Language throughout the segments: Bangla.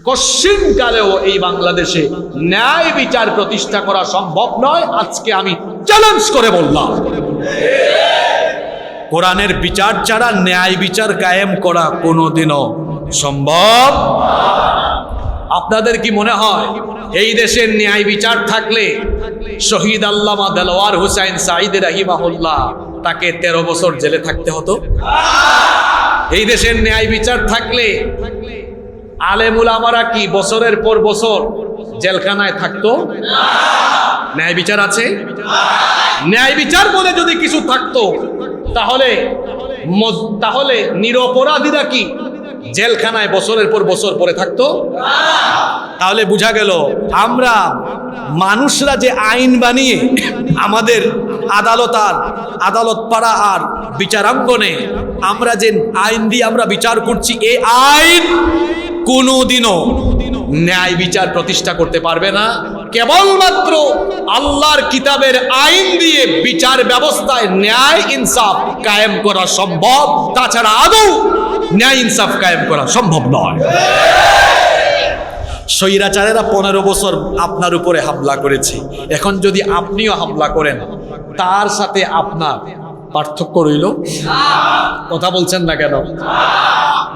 কশিনকালেও এই বাংলাদেশে ন্যায় বিচার প্রতিষ্ঠা করা সম্ভব নয়। আজকে আমি চ্যালেঞ্জ করে বললাম, কোরআনের বিচার ছাড়া ন্যায় বিচার কায়েম করা কোনোদিনও সম্ভব। আপনাদের কি মনে হয় এই দেশের ন্যায় বিচার থাকলে শহীদ আল্লামা দেলোয়ার হুসাইন সাঈদ রাহিমাহুল্লাহ তাকে 13 বছর জেলে থাকতে হতো? এই দেশের ন্যায় বিচার থাকলে আলেমুল আমারা কি বছরের পর বছর জেলখানায় থাকতো? ন্যায় বিচার আছে? ন্যায় বিচার বলে যদি কিছু থাকতো তাহলে নিরপরাধীরা কি জেলখানায় বছরের পর বছর পরে থাকতো? তাহলে বোঝা গেল আমরা মানুষরা যে আইন বানিয়ে আমাদের আদালত পাড়া আর বিচারাঙ্গনে আমরা যে আইন দিয়ে আমরা বিচার করছি, এই আইন কোনোদিনও ন্যায় বিচার প্রতিষ্ঠা করতে পারবে না। কেবলমাত্র আল্লাহর কিতাবের আইন দিয়ে বিচার ব্যবস্থায় ন্যায় ইনসাফ কায়েম করা সম্ভব, তাছাড়া আদৌ ন্যায় ইনসাফ কায়েম করা সম্ভব নয়। স্বৈরাচারেরা 15 বছর আপনার উপরে হামলা করেছে, এখন যদি আপনিও হামলা করেন তার সাথে আপনার পার্থক্য রইল? কথা বলছেন না কেন?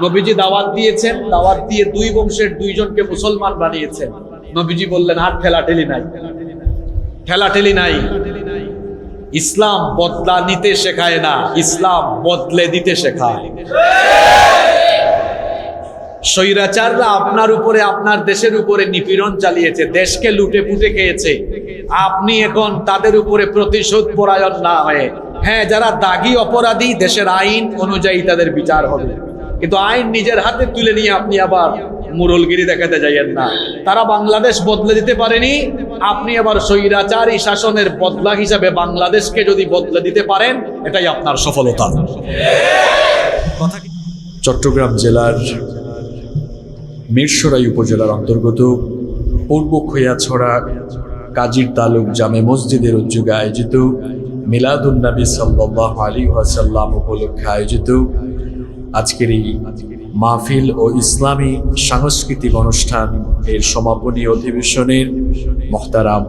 নবীজি দাওয়াত দিয়েছেন, দাওয়াত দিয়ে 2 বংশের 2 জনকে মুসলমান বানিয়েছেন। নবীজি বললেন আর ঠেলাঠেলি নাই। ইসলাম বদলা নিতে শেখায় না, ইসলাম বদলে দিতে শেখায়। স্বৈরাচাররা আপনার উপরে, আপনার দেশের উপরে নিপীড়ন চালিয়েছে, দেশকে লুটে পুটে খেয়েছে। আপনি এখন তাদের উপরে প্রতিশোধ পরায়ণ না হয়ে, হ্যাঁ যারা দাগী অপরাধী দেশের আইন অনুযায়ী তাদের বিচার হবে, কিন্তু আইন নিজের হাতে তুলে নিয়ে আপনি আবার মুরলগিরি দেখাতে যাইয়েন না। তারা বাংলাদেশ বদলে দিতে পারেনি, আপনি আবার স্বৈরাচারী শাসনের বদলা হিসাবে বাংলাদেশকে যদি বদলে দিতে পারেন, এটাই আপনার সফলতা। চট্টগ্রাম জেলার মিরসরাই উপজেলার অন্তর্গত পূর্ব খৈয়াছড়া কাজীর তালুক জামে মসজিদের উদ্যোগে আয়োজিত মিলাদুন নবী সাল্লাল্লাহু আলাইহি ওয়াসাল্লাম উপলক্ষে আয়োজিত আজকের এই মাহফিল ও ইসলামী সাংস্কৃতিক অনুষ্ঠান এর সমাপনী অধিবেশনের মোহতারাম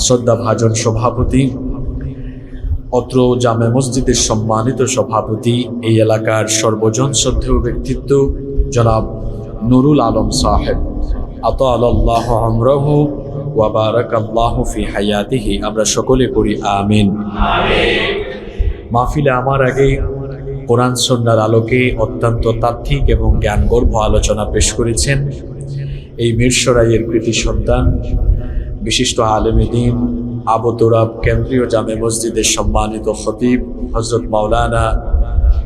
শ্রদ্ধাভাজন সভাপতি, অত্র জামে মসজিদের সম্মানিত সভাপতি, এই এলাকার সর্বজন শ্রদ্ধেয় ব্যক্তিত্ব জনাব নুরুল আলম সাহেব, আতাআল্লাহু আমরাহু ওয়া বারাকাল্লাহু ফি হায়াতিহি, আমরা সকলে পড়ি আমিন। মাহফিলে আমার আগে কোরআন সুন্নাহর আলোকে অত্যন্ত তাত্ত্বিক এবং জ্ঞানগর্ভ আলোচনা পেশ করেছেন এই মিরসরাইয়ের কৃতি সন্তান বিশিষ্ট আলেমে দ্বীন আবু তুরাব কেন্দ্রীয় জামে মসজিদের সম্মানিত খতিব হযরত মাওলানা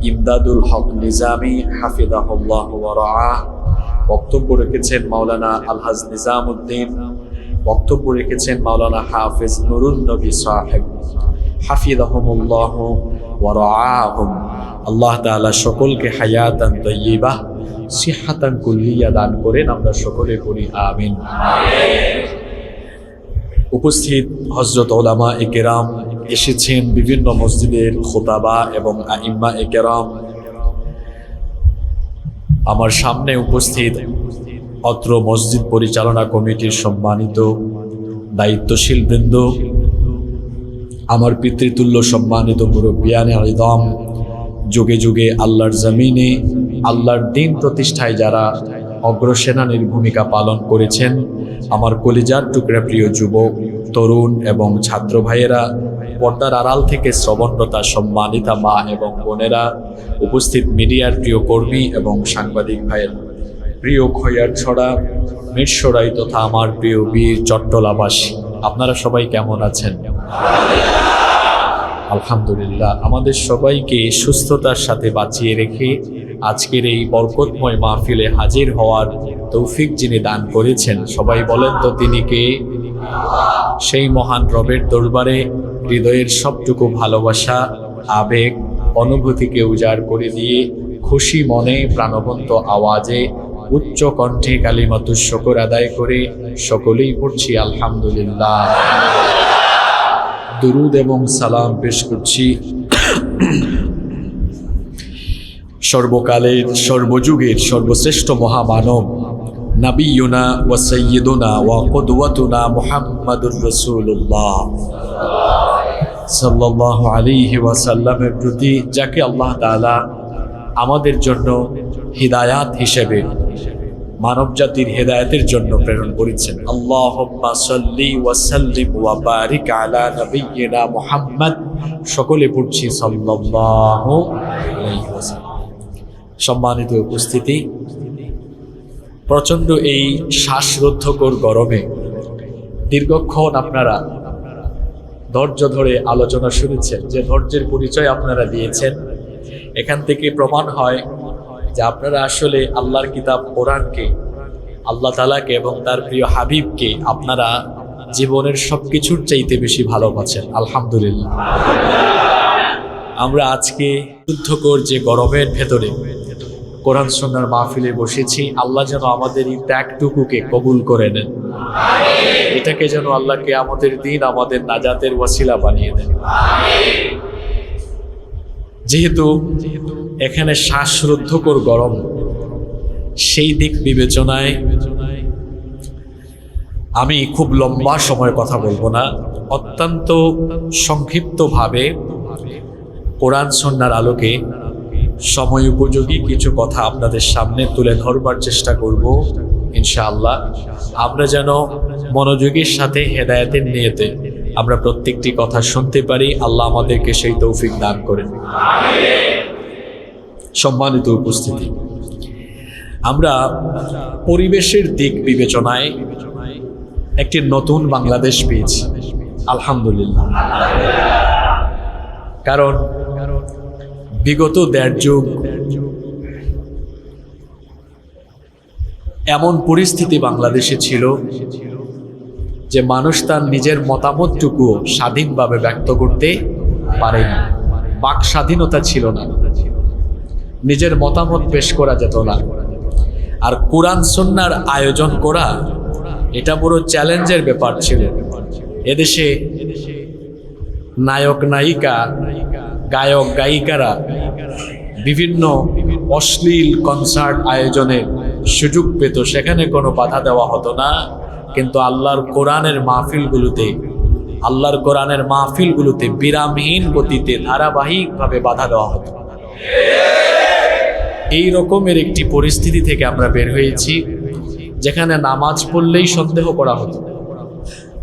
ইমদাদুল হক নিজামী হাফিজাহুল্লাহ ওয়া রাআহ। বক্তব্য রেখেছেন মাওলানা আলহাজ নিজামউদ্দিন, বক্তব্য রেখেছেন মাওলানা হাফেজ নুরুন নবী সাহেব হাফিজাহুমুল্লাহ ওয়া রাআহুম। আল্লাহ তাআলা সকলকে হায়াতান তাইয়্যিবাহ সিহহাতান কুল্লিয়া দান করেন, আমরা সকলে পড়ি আমিন। উপস্থিত হযরত উলামা ইকরাম এসেছেন, বিভিন্ন মসজিদের খুতাবা এবং আইম্মা ইকরাম, আমার সামনে উপস্থিত অত্র মসজিদ পরিচালনা কমিটির সম্মানিত দায়িত্বশীল বৃন্দ, আমার পিতৃতুল্য সম্মানিত মুরব্বিয়ানে ইযম, যুগে যুগে আল্লাহর জমিনে আল্লাহর দ্বীন প্রতিষ্ঠায় যারা অগ্রসেনানীর ভূমিকা পালন করেছেন, আমার কলিজার টুকরা প্রিয় যুবক, তরুণ এবং ছাত্র ভাইয়েরা, পর্দার আড়াল থেকে শ্রবণরতা সম্মানিতা মা এবং বোনেরা, উপস্থিত মিডিয়ার প্রিয় কর্মী এবং সাংবাদিক ভাইয়েরা, প্রিয় খৈয়াছড়া মিরসরাই তথা আমার প্রিয় বীর চট্টলাবাসী, আপনারা সবাই কেমন আছেন? আলহামদুলিল্লাহ। আমাদের সবাইকে সুস্থতার সাথে বাঁচিয়ে রেখে আজকের এই বরকতময় মাহফিলে হাজির হওয়ার তৌফিক যিনি দান করেছেন, সবাই বলেন তো তিনি কে? সেই মহান রবের দরবারে হৃদয়ের সবটুকু ভালোবাসা, আবেগ, অনুভূতিকে উজাড় করে দিয়ে খুশি মনে প্রাণবন্ত আওয়াজে উচ্চ কণ্ঠে কালিমাতুশ শুকর আদায় করে সকলেই পড়ছি আলহামদুলিল্লাহ। দুরুদ এবং সালাম পেশ করছি সর্বকালের সর্বযুগের সর্বশ্রেষ্ঠ মহামানব নাবিয়ুনা ওয়া সাইয়্যিদুনা ওয়া কুদওয়াতুনা মুহাম্মাদুর রাসূলুল্লাহ সাল্লাল্লাহু আলাইহি ওয়াসাল্লামের প্রতি, যাকে আল্লাহ তাআলা আমাদের জন্য হিদায়াত হিসেবে, মানব জাতির হেদায়েতের জন্য প্রেরণ করেছেন। আল্লাহুম্মা সাল্লি ওয়া সাল্লিম ওয়া বারিক আলা নাবিয়্যিনা মুহাম্মদ। সকলে পড়ছি সাল্লাল্লাহু আলাইহি ওয়াসাল্লাম। সম্মানিত উপস্থিতি, প্রচণ্ড এই শ্বাসরুদ্ধকর গরমে দীর্ঘক্ষণ আপনারা ধৈর্য ধরে আলোচনা শুনেছেন। যে ধৈর্যের পরিচয় আপনারা দিয়েছেন, এখান থেকে প্রমাণ হয় যে আপনারা আসলে আল্লাহর কিতাব কোরআনকে, আল্লাহ তাআলাকে এবং তার প্রিয় হাবিবকে আপনারা জীবনের সবকিছুর চাইতে বেশি ভালোবাসেন। আলহামদুলিল্লাহ। আমরা আজকে যুদ্ধকর যে গরমের ভেতরে কোরআন সুন্নাহর মাহফিলে বসেছি, আল্লাহ যেন আমাদের এই ত্যাগটুকুকে কবুল করে নেন। এটাকে যেন আল্লাহকে আমাদের দিন, আমাদের নাজাতের ওয়াসিলা বানিয়ে দেন। যেহেতু এখানে শ্বাসরুদ্ধকর গরম, সেই দিক বিবেচনায় আমি খুব লম্বা সময় কথা বলবো না, অত্যন্ত সংক্ষিপ্তভাবে কোরআন সুন্নাহর আলোকে সময় উপযোগী কিছু কথা আপনাদের সামনে তুলে ধরবার চেষ্টা করব ইনশাআল্লাহ। আমরা যেন মনোযোগের সাথে হেদায়েতের নিয়তে আমরা প্রত্যেকটি কথা শুনতে পারি। আল্লাহ আমাদেরকে সেই তৌফিক দান করেন। সম্মানিত উপস্থিতি, আমরা পরিবেশের দিক বিবেচনায় একটি নতুন বাংলাদেশ পেয়েছি, আলহামদুলিল্লাহ। কারণ বিগত ১.৫ যুগ এমন পরিস্থিতি বাংলাদেশে ছিল যে মানুষ তার নিজের মতামতটুকুও স্বাধীনভাবে ব্যক্ত করতে পারেনি। বাক স্বাধীনতা ছিল না, নিজের মতামত পেশ করা যেত না। আর কোরআন সুন্নাহর আয়োজন করা এটা বড় চ্যালেঞ্জের ব্যাপার ছিল। এদেশে নায়ক নায়িকা, গায়ক গায়িকারা বিভিন্ন অশ্লীল কনসার্ট আয়োজনের সুযোগ পেত, সেখানে কোনো বাধা দেওয়া হতো না। কিন্তু আল্লাহর কোরআনের মাহফিলগুলোতে বিরামহীন গতিতে ধারাবাহিকভাবে বাধা দেওয়া হতো। এই রকমের একটি পরিস্থিতি থেকে আমরা বের হয়েছি, যেখানে নামাজ পড়লেই সন্দেহ করা হতো,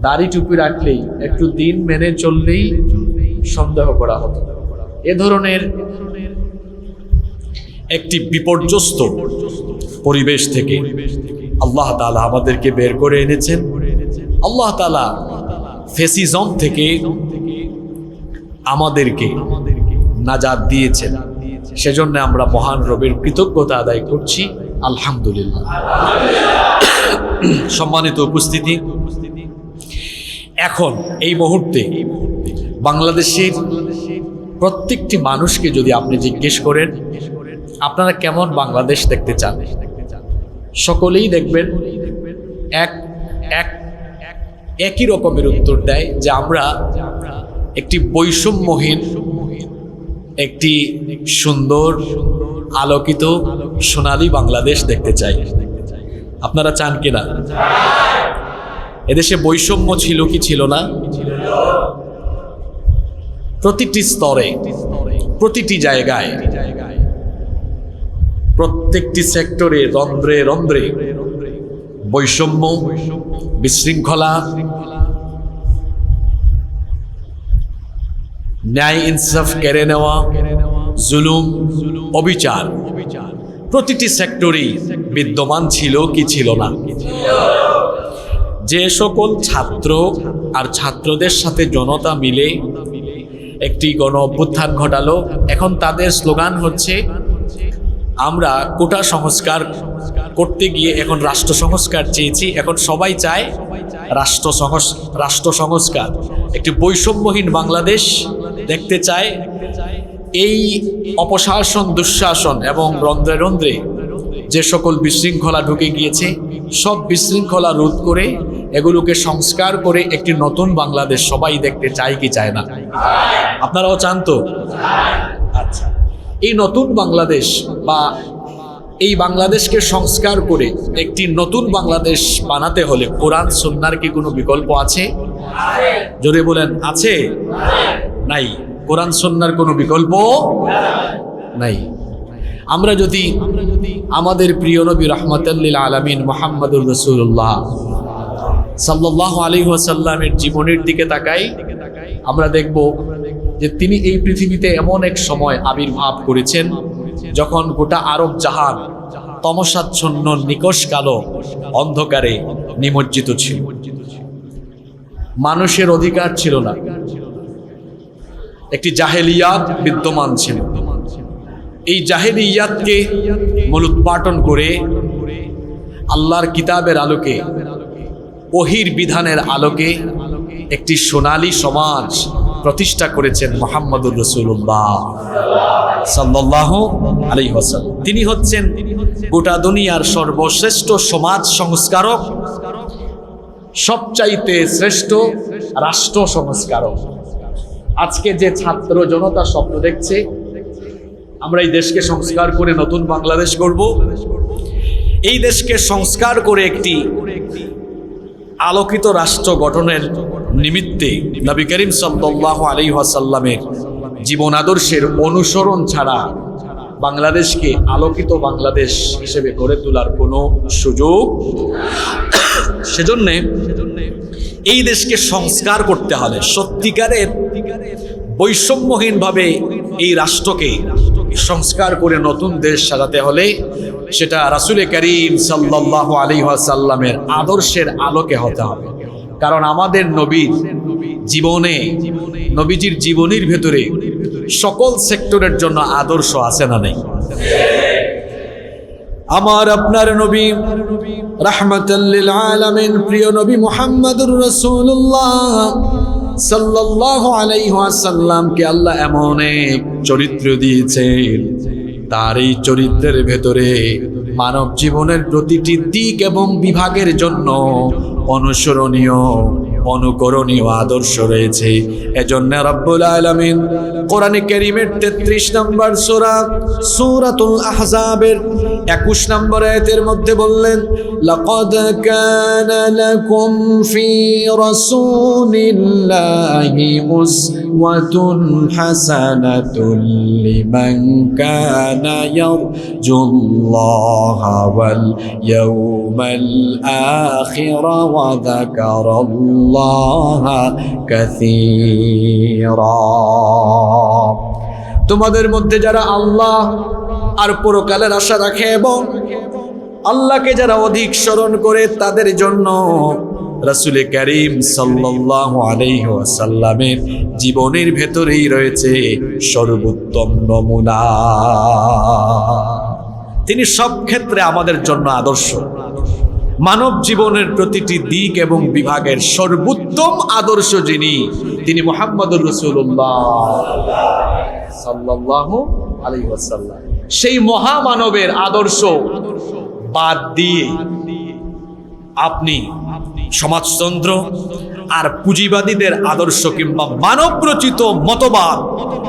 দাড়ি টুপি রাখলেই, একটু দিন মেনে চললেই সন্দেহ করা হতো। এ ধরনের একটি বিপর্যস্ত পরিবেশ থেকে আল্লাহ তাআলা আমাদেরকে বের করে এনেছেন। আল্লাহ তাআলা ফ্যাসিজম থেকে আমাদেরকে নাজাত দিয়েছেন। সেজন্য আমরা মহান রবের কৃতজ্ঞতা আদায় করছি, আলহামদুলিল্লাহ। সম্মানিত উপস্থিতি, এখন এই মুহূর্তে বাংলাদেশের প্রত্যেকটি মানুষকে যদি আপনি জিজ্ঞেস করেন আপনারা কেমন বাংলাদেশ দেখতে চান, সকলেই দেখবেন একই রকমের উত্তর দেয় যে আমরা একটি বৈষম্যহীন, একটি সুন্দর, আলোকিত, সোনালী বাংলাদেশ দেখতে চাই। আপনারা চান কিনা? এদেশে বৈষম্য ছিল কি ছিল না? প্রতিটি স্তরে, প্রতিটি জায়গায়, প্রত্যেকটি সেক্টরে, রন্ধ্রে রন্ধ্রে বৈষম্য, বিশৃঙ্খলা, ন্যায় ইনসাফ কেড়ে নেওয়া, জুলুম, অবিচার প্রতিটি সেক্টরেই বিদ্যমান ছিল কি ছিল না? যে সকল ছাত্র আর ছাত্রদের সাথে জনতা মিলে একটি গণ অভ্যুত্থান ঘটালো, এখন তাদের স্লোগান হচ্ছে আমরা কোটা সংস্কার করতে গিয়ে এখন রাষ্ট্র সংস্কার চেয়েছি, এখন সবাই চায় রাষ্ট্র সংস্কার, একটি বৈষম্যহীন বাংলাদেশ দেখতে চায়। এই অপশাসন, দুঃশাসন এবং রন্ধ্রে রন্ধ্রে যে সকল বিশৃঙ্খলা ঢুকে গিয়েছে, সব বিশৃঙ্খলা রোধ করে এগুলোকে সংস্কার করে একটি নতুন বাংলাদেশ সবাই দেখতে চায় কি চায় না? আপনারাও চান তো? আচ্ছা, এই নতুন বাংলাদেশ বা এই বাংলাদেশকে সংস্কার করে একটি নতুন বাংলাদেশ বানাতে হলে কোরআন সুন্নাহর কি কোনো বিকল্প আছে? জোরে বলেন, আছে? নাই। কোরআন সুন্নাহর কোনো বিকল্প নাই। আমরা যদি আমাদের প্রিয় নবী রাহমাতাল লিল আলামিন মুহাম্মদুর রাসূলুল্লাহ সাল্লাল্লাহু আলাইহি ওয়াসাল্লামের জীবনের দিকে তাকাই, আমরা দেখব যে তিনি এই পৃথিবীতে এমন এক সময় আবির্ভাব করেছেন যখন গোটা আরব জাহান তমসাচ্ছন্ন নিকষ কালো অন্ধকারে নিমজ্জিত ছিল। মানুষের অধিকার ছিল না, একটি জাহেলিয়াত বিদ্যমান ছিল। এই জাহেলিয়াতকে মূলোৎপাটন করে আল্লাহর কিতাবের আলোকে, ওহির বিধানের আলোকে একটি সোনালী সমাজ প্রতিষ্ঠা করেছেন মুহাম্মদুর রাসূলুল্লাহ সাল্লাল্লাহু আলাইহি ওয়াসাল্লাম। তিনি হচ্ছেন গোটা দুনিয়ার সর্বশ্রেষ্ঠ সমাজ সংস্কারক, সবচাইতে শ্রেষ্ঠ রাষ্ট্র সংস্কারক। আজকে যে ছাত্র জনতা স্বপ্ন দেখছে আমরা এই দেশকে সংস্কার করে নতুন বাংলাদেশ গড়ব, এই দেশকে সংস্কার করে একটি আলোকিত রাষ্ট্র গঠনের নিমিত্তে নবী করিম সাল্লাল্লাহু আলাইহি ওয়াসাল্লামের জীবন আদর্শের অনুসরণ ছাড়া বাংলাদেশকে আলোকিত বাংলাদেশ হিসেবে গড়ে তোলার কোনো সুযোগ। সেজন্যে এই দেশকে সংস্কার করতে হলে, সত্যিকারের বৈষম্যহীনভাবে এই রাষ্ট্রকে সংস্কার করে নতুন দেশ সাজাতে হলে সেটা রাসূল করিম সাল্লাল্লাহু আলাইহি ওয়াসাল্লামের আদর্শের আলোকে হতে হবে। কারণ আমাদের নবীর জীবনে, নবীজির জীবনীর ভেতরে সকল সেক্টরের জন্য আদর্শ আছে না নেই? আমার আপনার নবী রাহমাতাল লিল আলামিন প্রিয় নবী মুহাম্মদুর রাসূলুল্লাহ সাল্লাল্লাহু আলাইহি ওয়াসাল্লামকে আল্লাহ এমন এক চরিত্র দিয়েছেন, তার এই চরিত্রের ভেতরে মানব জীবনের প্রতিটি দিক এবং বিভাগের জন্য অনুসরণীয়, অনুকরণীয় আদর্শ রয়েছে। এজন্য রব্বুল আলামিন কোরআনে কারীমের 33 নম্বর সূরা সূরাতুল আহজাবের 21 নম্বর আয়াতের মধ্যে বললেন, লাকাদ কানা লাকুম ফি রাসূলিল্লাহি উসওয়াতুন হাসানাতুন লিমান কানা ইয়ারজুল্লাহা ওয়াল ইয়াওমাল আখির ওয়া যাকারাল্লাহা কাসীরা। তোমাদের মধ্যে যারা আল্লাহ আর পরকালের আশা রাখে এবং আল্লাহকে যারা অধিক স্মরণ করে তাদের জন্য রাসূল করিম সাল্লাল্লাহু আলাইহি ওয়াসাল্লামের জীবনের ভেতরেই রয়েছে সর্বোত্তম নমুনা। তিনি সব ক্ষেত্রে আমাদের জন্য আদর্শ। মানব জীবনের প্রতিটি দিক এবং বিভাগের সর্বোত্তম আদর্শ যিনি, তিনি মুহাম্মদুর রাসূলুল্লাহ সাল্লাল্লাহু আলাইহি ওয়াসাল্লাম। সেই মহামানবের আদর্শ বাদ দিয়ে আপনি সমাজতন্ত্র আর পুঁজিবাদীদের আদর্শ কিংবা মানবরচিত মতবাদ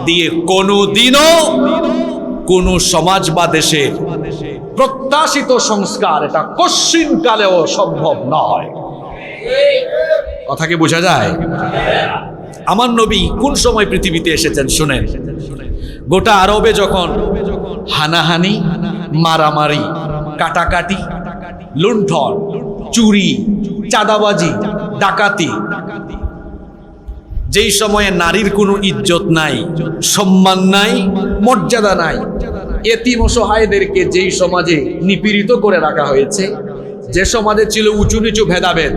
দিয়ে কোনোদিনও কোনো সমাজ বা দেশের প্রত্যাশিত সংস্কার এটা কশ্চিনকালেও সম্ভব নয়। কথা কি বোঝা যায়? আমার নবী কোন সময় পৃথিবীতে এসেছেন শুনেন। গোটা আরবে যখন হানাহানি, মারামারি, কাটাকাটি, লুণ্ঠন, চুরি, চাঁদাবাজি, ডাকাতি, যেই সময়ে নারীর কোনো ইজ্জত নাই, সম্মান নাই, মর্যাদা নাই, এতিম অসহায়দেরকে যেই সমাজে নিপীড়িত করে রাখা হয়েছে, যে সমাজে ছিল উঁচু নিচু ভেদাভেদ,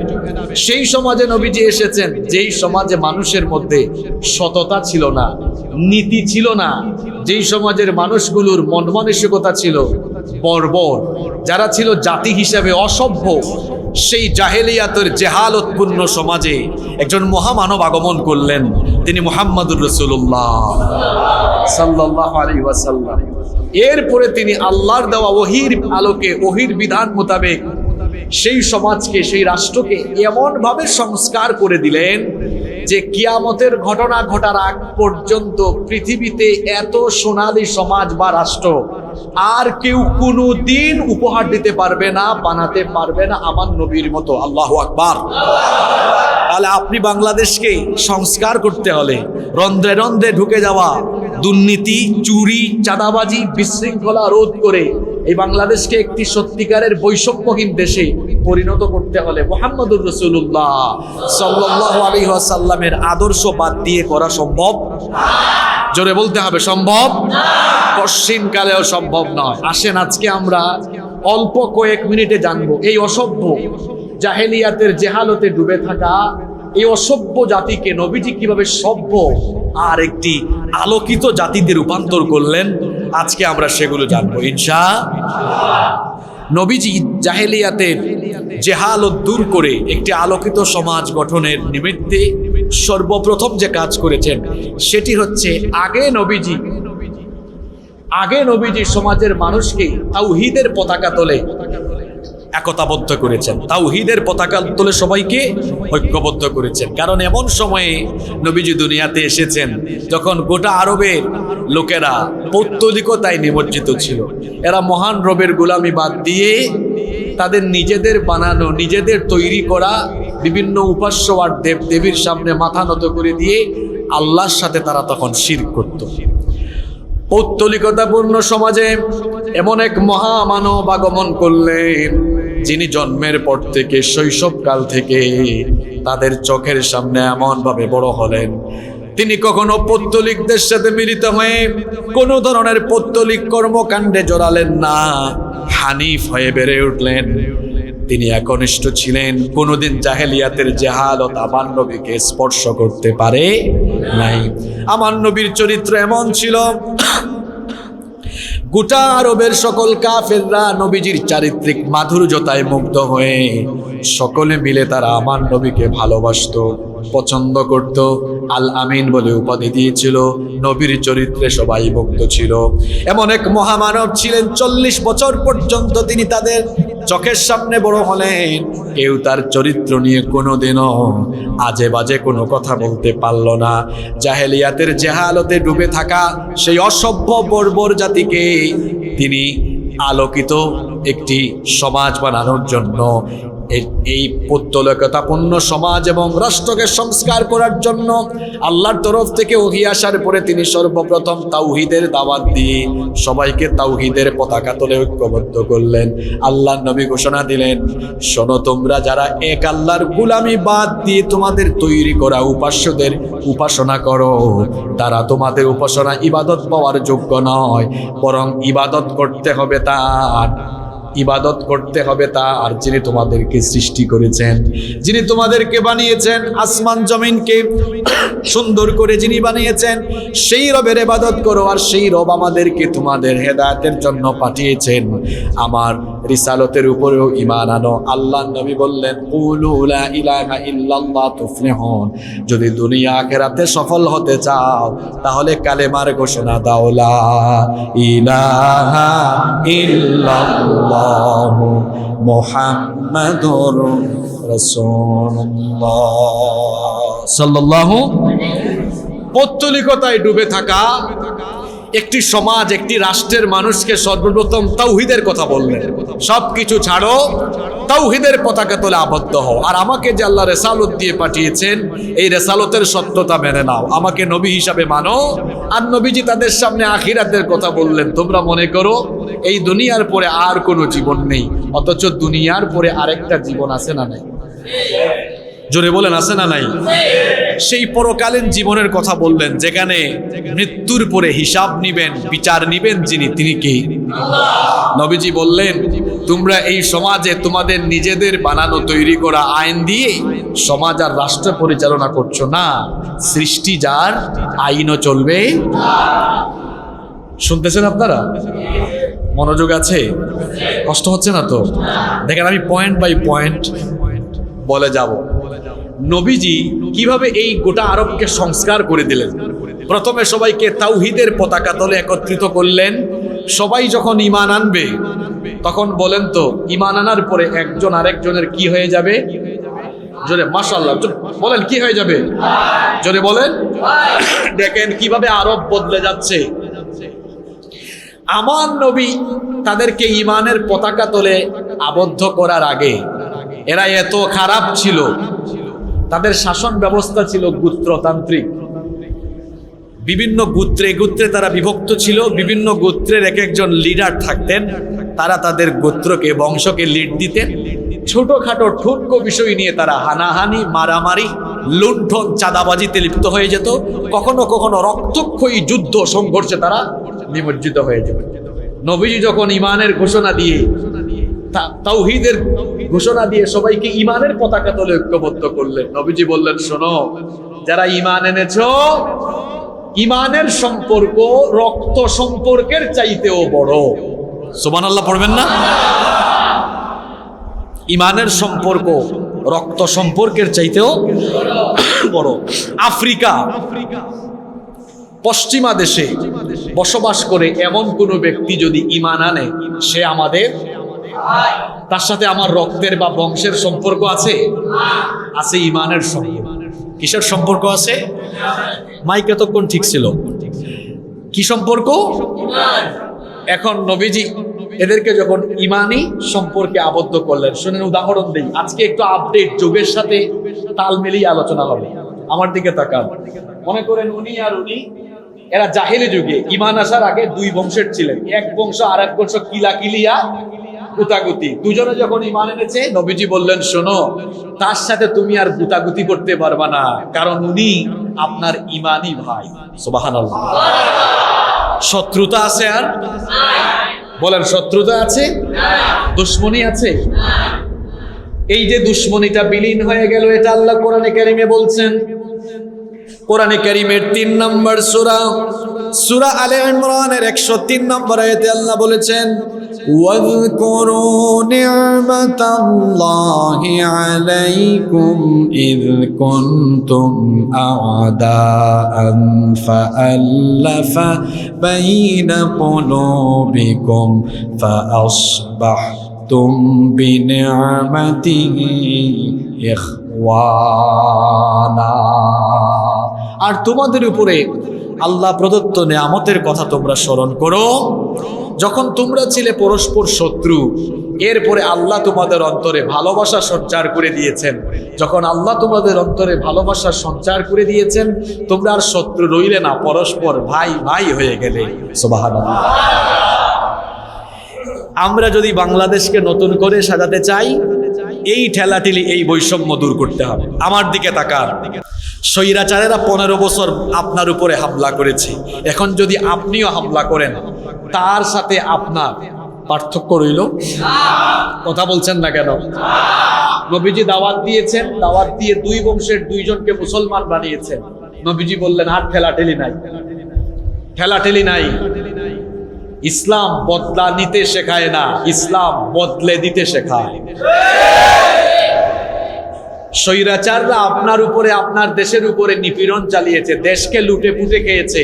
সেই সমাজে নবীজি এসেছেন যেই সমাজে মানুষের মধ্যে সততা ছিল না, নীতি ছিল না, যেই সমাজের মানুষগুলোর মন মানসিকতা ছিল বর্বর, যারা ছিল জাতি হিসেবে অসভ্য, সেই জাহেলিয়াতের জেহালতপূর্ণ সমাজে একজন মহামানব আগমন করলেন। তিনি মুহাম্মদুর রাসূলুল্লাহ সাল্লাল্লাহু আলাইহি ওয়াসাল্লাম। এরপরে তিনি আল্লাহর দেওয়া ওহির আলোকে, ওহির বিধান মোতাবেক সেই সমাজকে, সেই রাষ্ট্রকে এমন ভাবে সংস্কার করে দিলেন যে কিয়ামতের ঘটনা ঘটার আগ পর্যন্ত পৃথিবীতে এত সোনালী সমাজ বা রাষ্ট্র আর কেউ কোনো দিন উপহার দিতে পারবে না, বানাতে পারবে না আমার নবীর মতো। আল্লাহু আকবার। তাহলে আপনি বাংলাদেশকে সংস্কার করতে হলে রন্ধ্রে রন্ধ্রে ঢুকে যাওয়া দুর্নীতি, চুরি, চাঁদাবাজি, বিশৃঙ্খলা রোধ করে এই বাংলাদেশকে একটি সত্যিকারের বৈষম্যহীন দেশে পরিণত করতে হলে মুহাম্মদুর রাসূলুল্লাহ সাল্লাল্লাহু আলাইহি ওয়াসাল্লামের আদর্শ বাদ দিয়ে করা সম্ভব? জোরে বলতে হবে, সম্ভব? পশ্চিমকালেও সম্ভব নয়। আসেন আজকে আমরা অল্প কয়েক মিনিটে জানবো এই অসভ্য জাহেলিয়াতের জেহালতে ডুবে থাকা এই অসভ্য জাতিকে নবীজি কিভাবে সভ্য আর একটি আলোকিত জাতিতে রূপান্তর করলেন। আজকে আমরা সেগুলো জানবো ইনশাআল্লাহ। নবীজি জাহেলিয়াতের জেহালত দূর করে একটি আলোকিত সমাজ গঠনের নিমিত্তে সর্বপ্রথম যে কাজ করেছেন সেটি হচ্ছে আগে নবীজি সমাজের মানুষকে তাওহীদের পতাকা তলে একতাবদ্ধ করেছেন, তাওহীদের পতাকা তলে সবাইকে ঐক্যবদ্ধ করেছেন। কারণ এমন সময়ে নবীজি দুনিয়াতে এসেছেন যখন গোটা আরবের লোকেরা পৌত্তলিকতায় নিমজ্জিত ছিল। এরা মহান রবের গোলামি বাদ দিয়ে তাদের নিজেদের বানানো, নিজেদের তৈরি করা বিভিন্ন উপাস্য আর দেব দেবীর সামনে মাথা নত করে দিয়ে আল্লাহর সাথে তারা তখন শিরক করত। পৌত্তলিকতাপূর্ণ সমাজে এমন এক মহামানব আগমন করলেন যিনি জন্মের পর থেকে শৈশবকাল থেকে তাদের চোখের সামনে এমন ভাবে বড় হলেন। তিনি কখনো পৌত্তলিকদের সাথে মিলিত হয়ে কোনো ধরনের পৌত্তলিক কর্মকাণ্ডে জড়ালেন না, হানিফ হয়ে বেড়ে উঠলেন। তিনি একনিষ্ঠ ছিলেন, কোনোদিন জাহেলিয়াতের জেহালত আমার নবীকে স্পর্শ করতে পারে নাই। আমার নবীর চরিত্র এমন ছিল গোটা আরবের সকল কাফেররা নবীজির চারিত্রিক মাধুর্যতায় মুগ্ধ হয়ে সকলে মিলে তারা আমার নবীকে ভালোবাসত, পছন্দ করত। আল আমিন বলে উপাধি দিয়েছিল। নবীর চরিত্রে সবাই মুগ্ধ ছিল। এমন এক মহামানব ছিলেন 40 বছর পর্যন্ত তিনি তাদের চোখের সামনে বড় হলেন। কেউ তার চরিত্র নিয়ে কোনোদিনও আজে বাজে কোনো কথা বলতে পারল না। জাহেলিয়াতের জেহালতে ডুবে থাকা সেই অসভ্য বর্বর জাতিকে তিনি আলোকিত একটি সমাজ বানানোর জন্য, এই পৌত্তলিকতাপূর্ণ সমাজ এবং রাষ্ট্রকে সংস্কার করার জন্য আল্লাহর তরফ থেকে ওহী আসার পরে তিনি সর্বপ্রথম তাওহীদের দাওয়াত দিয়ে সবাইকে তাওহীদের পতাকা তলে ঐক্যবদ্ধ করলেন। আল্লাহর নবী ঘোষণা দিলেন, শোনো, তোমরা যারা এক আল্লাহর গোলামি বাদ দিয়ে তোমাদের তৈরি করা উপাস্যদের উপাসনা করো, তারা তোমাদের উপাসনা ইবাদত পাওয়ার যোগ্য নয়, বরং ইবাদত করতে হবে তার যিনি তোমাদেরকে সৃষ্টি করেছেন, যিনি তোমাদেরকে বানিয়েছেন, আসমান জমিনকে সুন্দর করে যিনি বানিয়েছেন, সেই রবের ইবাদত করো। আর সেই রব আমাদেরকে তোমাদের হেদায়েতের জন্য পাঠিয়েছেন। আমার রিসালতের উপরেও ঈমান আনো। আল্লাহর নবী বললেন, কুলু লা ইলাহা ইল্লাল্লাহ তুফলিহুন। যদি দুনিয়া আখিরাতে সফল হতে চাও তাহলে কালেমার ঘোষণা দাও, লা ইলাহা ইল্লাল্লাহ মুহাম্মাদুর রাসূলুল্লাহ সাল্লাল্লাহু। পৌত্তলিকতায় ডুবে থাকা একটি সমাজ, একটি রাষ্ট্রের মানুষকে সর্বপ্রথম তাওহীদের কথা বললেন, সবকিছু ছাড়ো, তাওহীদের পতাকা তোলে আবদ্ধ হও। আর আমাকে যে আল্লাহ রেসালত দিয়ে পাঠিয়েছেন, এই রেসালতের সত্যতা মেনে নাও, আমাকে নবী হিসাবে মানো। আর নবীজি তাদের সামনে আখিরাতের কথা বললেন। তোমরা মনে করো এই দুনিয়ার পরে আর কোনো জীবন নেই, অথচ দুনিয়ার পরে আরেকটা জীবন আছে না নাই? জোরে বলেন, আছে না নাই? সেই পরকালীন জীবনের কথা বললেন, যেখানে মৃত্যুর পরে হিসাব নিবেন, বিচার নিবেন যিনি, তিনি কে? নবীজি বললেন, তোমরা এই সমাজে তোমাদের নিজেদের বানানো তৈরি করা আইন দিয়ে সমাজ আর রাষ্ট্র পরিচালনা করছো না। সৃষ্টি যার, আইনও চলবে। শুনতেছেন আপনারা? মনোযোগ আছে? কষ্ট হচ্ছে না তো? দেখেন, আমি পয়েন্ট বাই পয়েন্ট বলে যাব। নবীজি কিভাবে এই গোটা আরবকে সংস্কার করে দিলেন। প্রথমে সবাইকে তাওহীদের পতাকা তলে একত্রিত করলেন। সবাই যখন ঈমান আনবে তখন বলেন তো, ঈমান আনার পরে একজন আরেকজনের কি হয়ে যাবে? জোরে মাশাআল্লাহ বলেন, কি হয়ে যাবে? জোরে বলেন। দেখেন কিভাবে আরব বদলে যাচ্ছে। আমার নবী তাদেরকে ঈমানের পতাকা তলে আবদ্ধ করার আগে এরা এত খারাপ ছিল, তাদের শাসন ব্যবস্থা ছিল গোত্রতান্ত্রিক। বিভিন্ন গোত্রে গোত্রে তারা বিভক্ত ছিল, বিভিন্ন গোত্রের এক একজন লিডার থাকতেন, তারা তাদের গোত্রকে বংশকে লিড দিতেন। ছোটখাটো ঠুনকো বিষয় নিয়ে তারা হানাহানি, মারামারি, লুণ্ঠন, চাঁদাবাজিতে লিপ্ত হয়ে যেত। কখনো কখনো রক্তক্ষয়ী যুদ্ধ সংঘর্ষে তারা নিমজ্জিত হয়ে যেত। নবীজি যখন ঈমানের ঘোষণা দিয়ে, তাওহীদের ঘোষণা দিয়ে সবাইকে ঈমানের পতাকা তলে ঐক্যবদ্ধ করলেন, নবীজি বললেন, শোনো, যারা ঈমান এনেছো, ঈমানের সম্পর্ক রক্ত সম্পর্কের চাইতেও বড়। সুবহানাল্লাহ পড়বেন না? ঈমানের সম্পর্ক রক্ত সম্পর্কের চাইতেও বড়। আফ্রিকা পশ্চিমা দেশে বসবাস করে এমন কোনো ব্যক্তি যদি ঈমান আনে, সে আমাদের, তার সাথে আমার রক্তের বা বংশের সম্পর্ক আছে? আছে ঈমানের সম্পর্ক। কিসের সম্পর্ক আছে? মাইক এতক্ষণ ঠিক ছিল। কি সম্পর্ক? এখন নবীজি এদেরকে যখন ঈমানি সম্পর্কে আবদ্ধ করলেন, শুনেন উদাহরণ দেই। আজকে একটু আপডেট যুগের সাথে তাল মিলিয়ে আলোচনা হবে। আমার দিকে তাকান। মনে করেন উনি আর উনি, এরা জাহেলি যুগে ঈমান আসার আগে দুই বংশের ছিলেন। এক বংশ আর এক বংশ কিলাকিলিয়া, গুতাগুতি। দুজনে যখন ঈমান এনেছে, নবীজি বললেন, শোনো, তার সাথে তুমি আর গুতাগুতি করতে পারবা না, কারণ উনি আপনার ঈমানি ভাই। সুবহানাল্লাহ। শত্রুতা আছে? আর বলেন, শত্রুতা আছে? দুশ্মনী আছে? এই যে দুশ্মনীটা বিলীন হয়ে গেল, এটা আল্লাহ কোরআনে কারিমে বলছেন। কোরআনে কারিমের 3 নম্বর সূরা, সূরা আলে ইমরানের 103 নম্বর আয়াতে আল্লাহ বলেছেন, ওয়াযকুরু নি'মাতাল্লাহি আলাইকুম ইয কুনতুম আ'দাআন ফাআল্লাফা বাইনা কুলুবিকুম ফাআসবাহতুম বিনি'মাতিহি ইখওয়ানা। আর তোমাদের উপরে আল্লাহ প্রদত্ত নেয়ামতের কথা তোমরা স্মরণ করো, যখন তোমরা ছিলে পরস্পর শত্রু, এরপরে আল্লাহ তোমাদের অন্তরে ভালোবাসা সঞ্চার করে দিয়েছেন। যখন আল্লাহ তোমাদের অন্তরে ভালোবাসা সঞ্চার করে দিয়েছেন, তোমরা আর শত্রু রইলে না, পরস্পর ভাই ভাই হয়ে গেলে। সুবহানাল্লাহ। আমরা যদি বাংলাদেশকে নতুন করে সাজাতে চাই, এই ঠেলাঠেলি, এই বৈষম্য দূর করতে হবে। আমার দিকে তাকান। স্বৈরাচারেরা 15 বছর আপনার উপরে হামলা করেছে। এখন যদি আপনিও হামলা করেন, তার সাথে আপনার পার্থক্য রইল? কথা বলছেন না কেন? নবীজি দাওয়াত দিয়েছেন, দাওয়াত দিয়ে 2 বংশের 2 জনকে মুসলমান বানিয়েছেন। নবীজি বললেন, আর ঠেলাঠেলি নাই, ঠেলাঠেলি নাই। ইসলাম বদলা নিতে শেখায় না, ইসলাম বদলে দিতে শেখায়। স্বৈরাচাররা আপনার উপরে, আপনার দেশের উপরে নিপীড়ন চালিয়েছে, দেশকে লুটে পুটে খেয়েছে।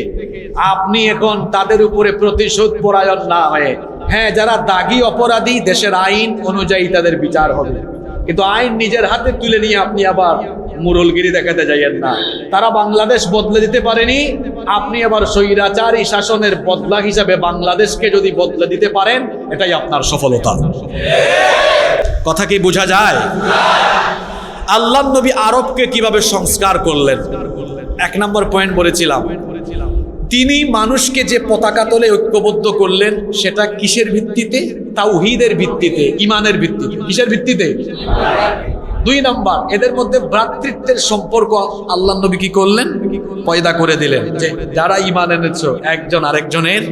আপনি এখন তাদের উপরে প্রতিশোধ পরায়ণ না হয়ে, হ্যাঁ, যারা দাগী অপরাধী, দেশের আইন অনুযায়ী তাদের বিচার হবে, কিন্তু আইন নিজের হাতে তুলে নিয়ে আপনি আবার মুরলগিরি দেখাতে যাইয়েন না। তারা বাংলাদেশ বদলে দিতে পারেনি, আপনি আবার স্বৈরাচারী শাসনের বদলা হিসাবে বাংলাদেশকে যদি বদলে দিতে পারেন, এটাই আপনার সফলতা। কথা কি বোঝা যায়? আল্লাহ নবী আরবকে কিভাবে সংস্কার করলেন? 1 নম্বর পয়েন্ট বলেছিলাম, তিনি মানুষকে যে পতাকা তলে ঐক্যবদ্ধ করলেন, সেটা কিসের ভিত্তিতে? তাওহীদের ভিত্তিতে, ঈমানের ভিত্তিতে। কিসের ভিত্তিতে? 2 নম্বর, এদের মধ্যে ভ্রাতৃত্বের সম্পর্ক আল্লাহ নবী কি করলেন? পয়দা করে দিলেন, যে যারা ঈমান এনেছো, একজন আরেকজনের।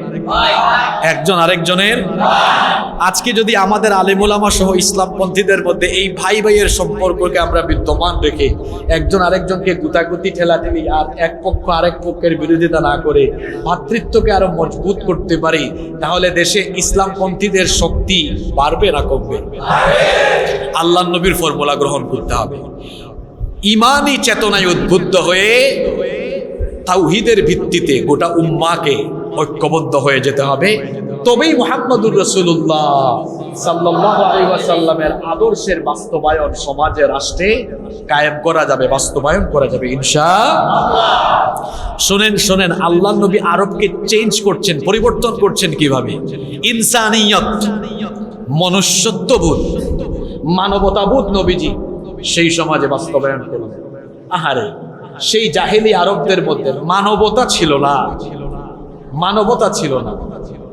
আজকে যদি আমাদের আলেম ওলামা সহ ইসলামপন্থীদের মধ্যে এই ভাই ভাইয়ের সম্পর্ককে আমরা বিদ্যমান রেখে একজন আরেকজনকে গুতাগুতি, ঠেলাঠেলি আর এক পক্ষ আরেক পক্ষের বিরোধিতা না করে ভ্রাতৃত্বকে আরো মজবুত করতে পারি, তাহলে দেশে ইসলামপন্থীদের শক্তি বাড়বে না কমবে? আল্লাহ নবীর ফর্মুলা গ্রহণ করতে হবে। ঈমানি চেতনায় উদ্বুদ্ধ হয়ে তাওহীদের ভিত্তিতে গোটা উম্মাহকে ঐক্যবদ্ধ হয়ে যেতে হবে। তবেই মুহাম্মদুর রাসূলুল্লাহ সাল্লাল্লাহু আলাইহি ওয়াসাল্লামের আদর্শের বাস্তবায়ন সমাজে রাষ্ট্রে কায়েম করা যাবে, বাস্তবায়ন করা যাবে ইনশাআল্লাহ। শোনেন আল্লাহর নবী আরবকে চেঞ্জ করছেন, পরিবর্তন করছেন কিভাবে? ইনসানিয়ত, মনুষ্যত্ববোধ, মানবতাবোধ নবীজি সেই সমাজে বাস্তবায়ন করলেন। আহারে, সেই জাহেলি আরবদের মধ্যে মানবতা ছিল না, মানবতা ছিল না।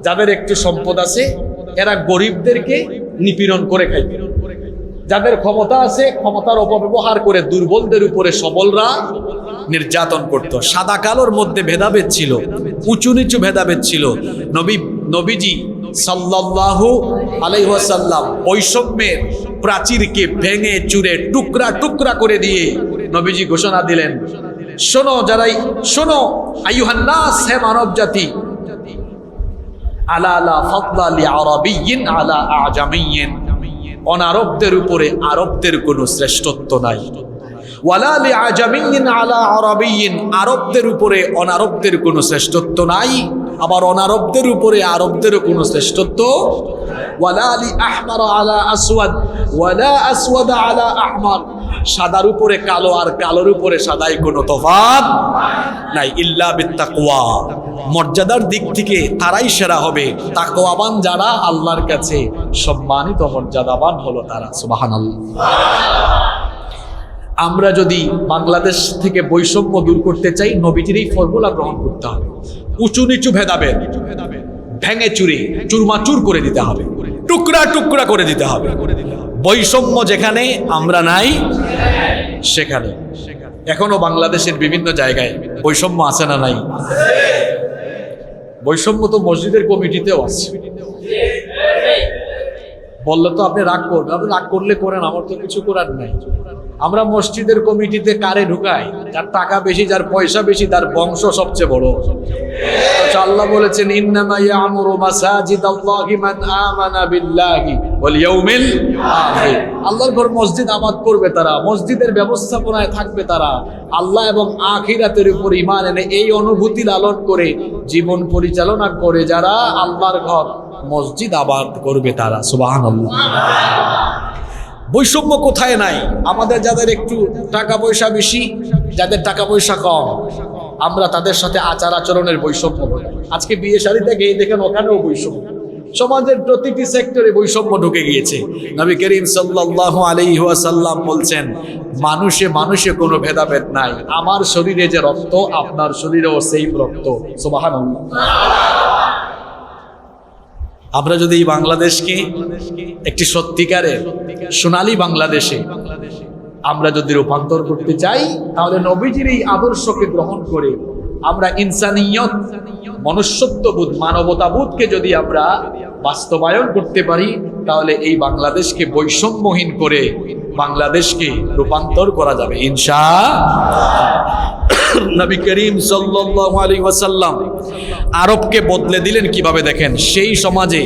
যাদের একটু সম্পদ আছে এরা গরিবদেরকে নিপীড়ন করে খাইত, যাদের ক্ষমতা আছে ক্ষমতার অপব্যবহার করে দুর্বলদের উপরে সবলরা নির্যাতন করত। সাদা কালোর মধ্যে ভেদাভেদ ছিল, উঁচু নিচু ভেদাভেদ ছিল। নবীজি সাল্লাল্লাহু আলাইহি ওয়াসাল্লাম বৈষম্যের প্রাচীরকে ভেঙে চুরে টুকরা টুকরা করে দিয়ে নবীজি ঘোষণা দিলেন, শোনো শোনো আইয়ুহান নাস, হে মানব জাতি, আলা লা ফাদলা লিআরাবিয়্যিন আলা আজামিয়্যিন, অনারবদের উপরে আরবদের কোনো শ্রেষ্ঠত্ব নাই। ওয়ালা লিআজামিয়্যিন আলা আরাবিয়্যিন, আরবদের উপরে অনারবদের কোনো শ্রেষ্ঠত্ব নাই, আবার অনারবদের উপরে আরবদেরও কোনো শ্রেষ্ঠত্ব। ওয়ালা লি আহমার আলা আসওয়াদ ওয়ালা আসওয়াদ আলা আহমার, সাদার উপরে কালো আর কালোর উপরে সাদাই কোনো তফাৎ নাই। ইল্লা বিত্তাকওয়া, মর্যাদার দিক থেকে তারাই সেরা হবে, তাকওয়াবান যারা আল্লাহর কাছে সম্মানিত মর্যাদাবান হলো তারা। সুবহানাল্লাহ। আমরা যদি বাংলাদেশ থেকে বৈষম্য দূর করতে চাই, নবীজির এই ফর্মুলা গ্রহণ করতে হবে। উঁচু নিচু ভেদাভেদ ভেঙে চুরে চুরমাচুর করে দিতে হবে, টুকরা টুকরা করে দিতে হবে। বৈষম্য যেখানে আমরা নাই সেখানে। এখনো বাংলাদেশের বিভিন্ন জায়গায় বৈষম্য আছে না নাই? বৈষম্য তো মসজিদের কমিটিতেও আছে। বললে তো আপনি রাগ করবেন, আপনি রাগ করলে করেন, আমার তো কিছু করার নাই। আমরা মসজিদের কমিটিতে কারে ঢুকাই? যার টাকা বেশি, যার পয়সা বেশি, তার বংশ সবচেয়ে বড়। আল্লাহ বলেছেন, ইন্নামা ইয়ামুরু মাসাজিদাল্লাহি মান আমানা বিল্লাহি ওয়াল ইয়াউমিল আখির। আল্লাহর ঘর মসজিদ আবাদ করবে তারা, মসজিদের ব্যবস্থাপনায় থাকবে তারা, আল্লাহ এবং আখিরাতের উপর ঈমান এনে এই অনুভূতি লালন করে জীবন পরিচালনা করে যারা আল্লাহর ঘর মসজিদ আবাদ করবে তারা। সুবহানাল্লাহ। বৈষম্য কোথায় নাই? আমাদের যাদের একটু টাকা পয়সা বেশি, যাদের টাকা পয়সা কম, আমরা তাদের সাথে আচার আচরণের বৈষম্য করি। আজকে বিয়ে শাড়িতে গিয়ে দেখেন ওখানেও বৈষম্য। সমাজের প্রতিটি সেক্টরে বৈষম্য ঢুকে গিয়েছে। নবী করিম সাল্লাল্লাহু আলাইহি ওয়াসাল্লাম বলছেন, মানুষে মানুষে কোনো ভেদাভেদ নাই, আমার শরীরে যে রক্ত আপনার শরীরেও সেই রক্ত। সুবহানাল্লাহ। আমরা যদি এই বাংলাদেশকে একটি সত্যিকারের সোনালী বাংলাদেশে আমরা যদি রূপান্তর করতে চাই, তাহলে নবীজির এই আদর্শকে গ্রহণ করে আমরা ইনসানিয়ত, মনুষ্যত্ববোধ, মানবতাবোধকে যদি আমরা বাস্তবায়ন করতে পারি, তাহলে এই বাংলাদেশকে বৈষম্যহীন করে বাংলাদেশকে রূপান্তর করা যাবে ইনশাআল্লাহ। নবী করিম সাল্লাল্লাহু আলাইহি ওয়াসাল্লাম আরবকে বদলে দিলেন কিভাবে দেখেন। সেই সমাজে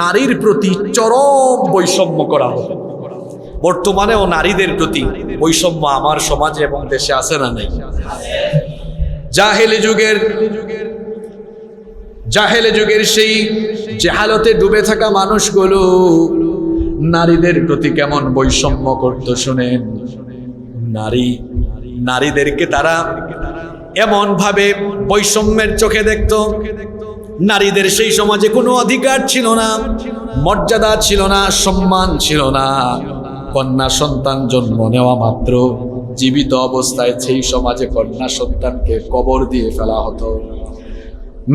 নারীর প্রতি চরম বৈষম্য করা হতো। বর্তমানেও নারীদের প্রতি বৈষম্য আমার সমাজে এবং দেশে আছে না নাই? জাহেলি যুগের সেই জাহালতে ডুবে থাকা মানুষগুলো নারীদের প্রতি কেমন বৈষম্য করত শুনেন। নারীদেরকে তারা এমন ভাবে বৈষম্যের চোখে দেখত। নারীদের সেই সমাজে কোনো অধিকার ছিল না, মর্যাদা ছিল না, সম্মান ছিল না। কন্যা সন্তান জন্ম নেওয়া মাত্র জীবিত অবস্থায় সেই সমাজে কন্যা সন্তানকে কবর দিয়ে ফেলা হতো।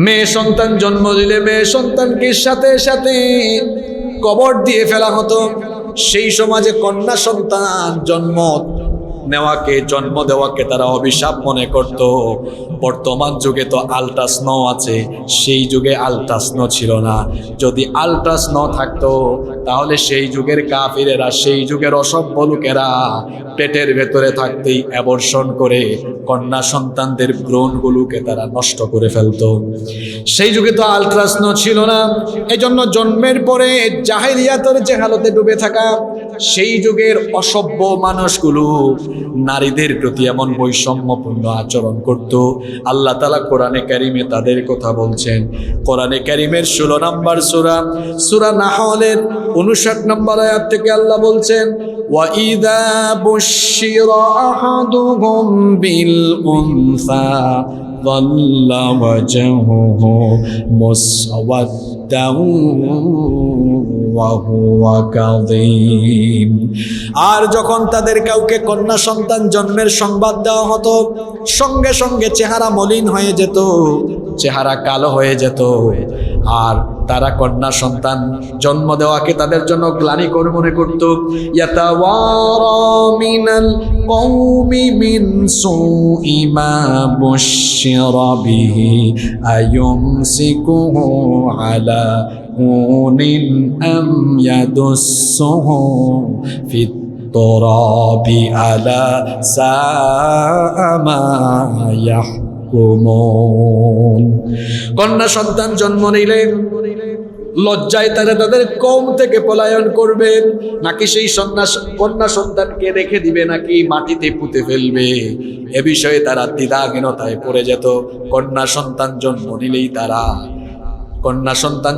মেয়ে সন্তান জন্ম দিলে মেয়ে সন্তানকে সাথে সাথে কবর দিয়ে ফেলা হতো। সেই সমাজে কন্যা সন্তান জন্ম দেওয়াকে তারা অভিশাপ মনে করত। বর্তমান যুগে তো আল্ট্রাস্নো আছে, সেই যুগে আল্ট্রাস্নো ছিল না। যদি আল্ট্রাস্নো থাকতো তাহলে সেই যুগের কাফিরেরা, সেই যুগের অসভ্য লোকেরা পেটের ভেতরে থাকতেই অ্যাবর্ষণ করে কন্যা সন্তানদের ভ্রূণগুলোকে তারা নষ্ট করে ফেলতো। সেই যুগে তো আল্ট্রাস্নো ছিল না। এজন্য জন্মের পরে জাহেলিয়াতের জাহালতে ডুবে থাকা সেই যুগের অসভ্য মানুষগুলো নারীদের প্রতি এমন বৈষম্যপূর্ণ আচরণ করত। আল্লাহ তাআলা কোরআনে কারিমে তাদের কথা বলছেন। কোরআনে কারিমের 16 নম্বর সূরা নাহলের 59 নম্বর আয়াত থেকে আল্লাহ বলছেন, وَإِذَا بُشِّرَ أَحَدُهُم بِالْأُنثَى ظَلَّ وَجْهُهُ مُسْوَدًّا وَهُوَ كَظِيمٌ। আর যখন তাদের কাউকে কন্যা সন্তান জন্মের সংবাদ দেওয়া হতো, সঙ্গে সঙ্গে চেহারা মলিন হয়ে যেত, চেহারা কালো হয়ে যেত। আর তারা কন্যা সন্তান জন্ম দেওয়াকে তাদের জন্য গ্লানিকর মনে করত। ইয়াতাওয়ারা মিনাল কওমি মিন সুই মা বুশিরা বিহি আয়ুমসিকুহু আলা হুনিন আম ইয়াদুসসুহু ফিত তুরাবি আলা সাআ মা কন্যা সন্তান জন্ম নিলে লজ্জায় তারা তাদের কওম থেকে পলায়ন করবে, নাকি সেই কন্যা সন্তানকে রেখে দিবে, নাকি মাটিতে পুঁতে ফেলবে, এ বিষয়ে তারা দ্বিধাহীনতায় পড়ে যেত। কন্যা সন্তান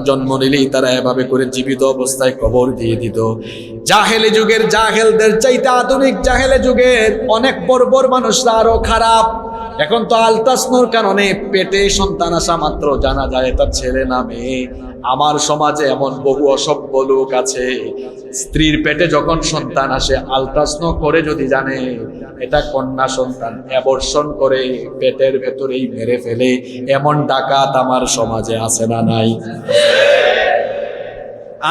জন্ম নিলেই তারা এভাবে করে জীবিত অবস্থায় কবর দিয়ে দিত। জাহেলি যুগের জাহেলদের চাইতে আধুনিক জাহেলি যুগের অনেক বর্বর মানুষরা আরো খারাপ। এখন তো আলট্রাসাউন্ডের কারণে পেটে সন্তান আসা মাত্র জানা যায় এটা ছেলে না মেয়ে। আমার সমাজে এমন বহু অসভ্য লোক আছে, স্ত্রীর পেটে যখন সন্তান আসে আলট্রাসাউন্ড করে যদি জানে এটা কন্যা সন্তান, অ্যাবর্শন করে পেটের ভেতরেই মেরে ফেলে। এমন ডাকাত আমার সমাজে আছে না নাই?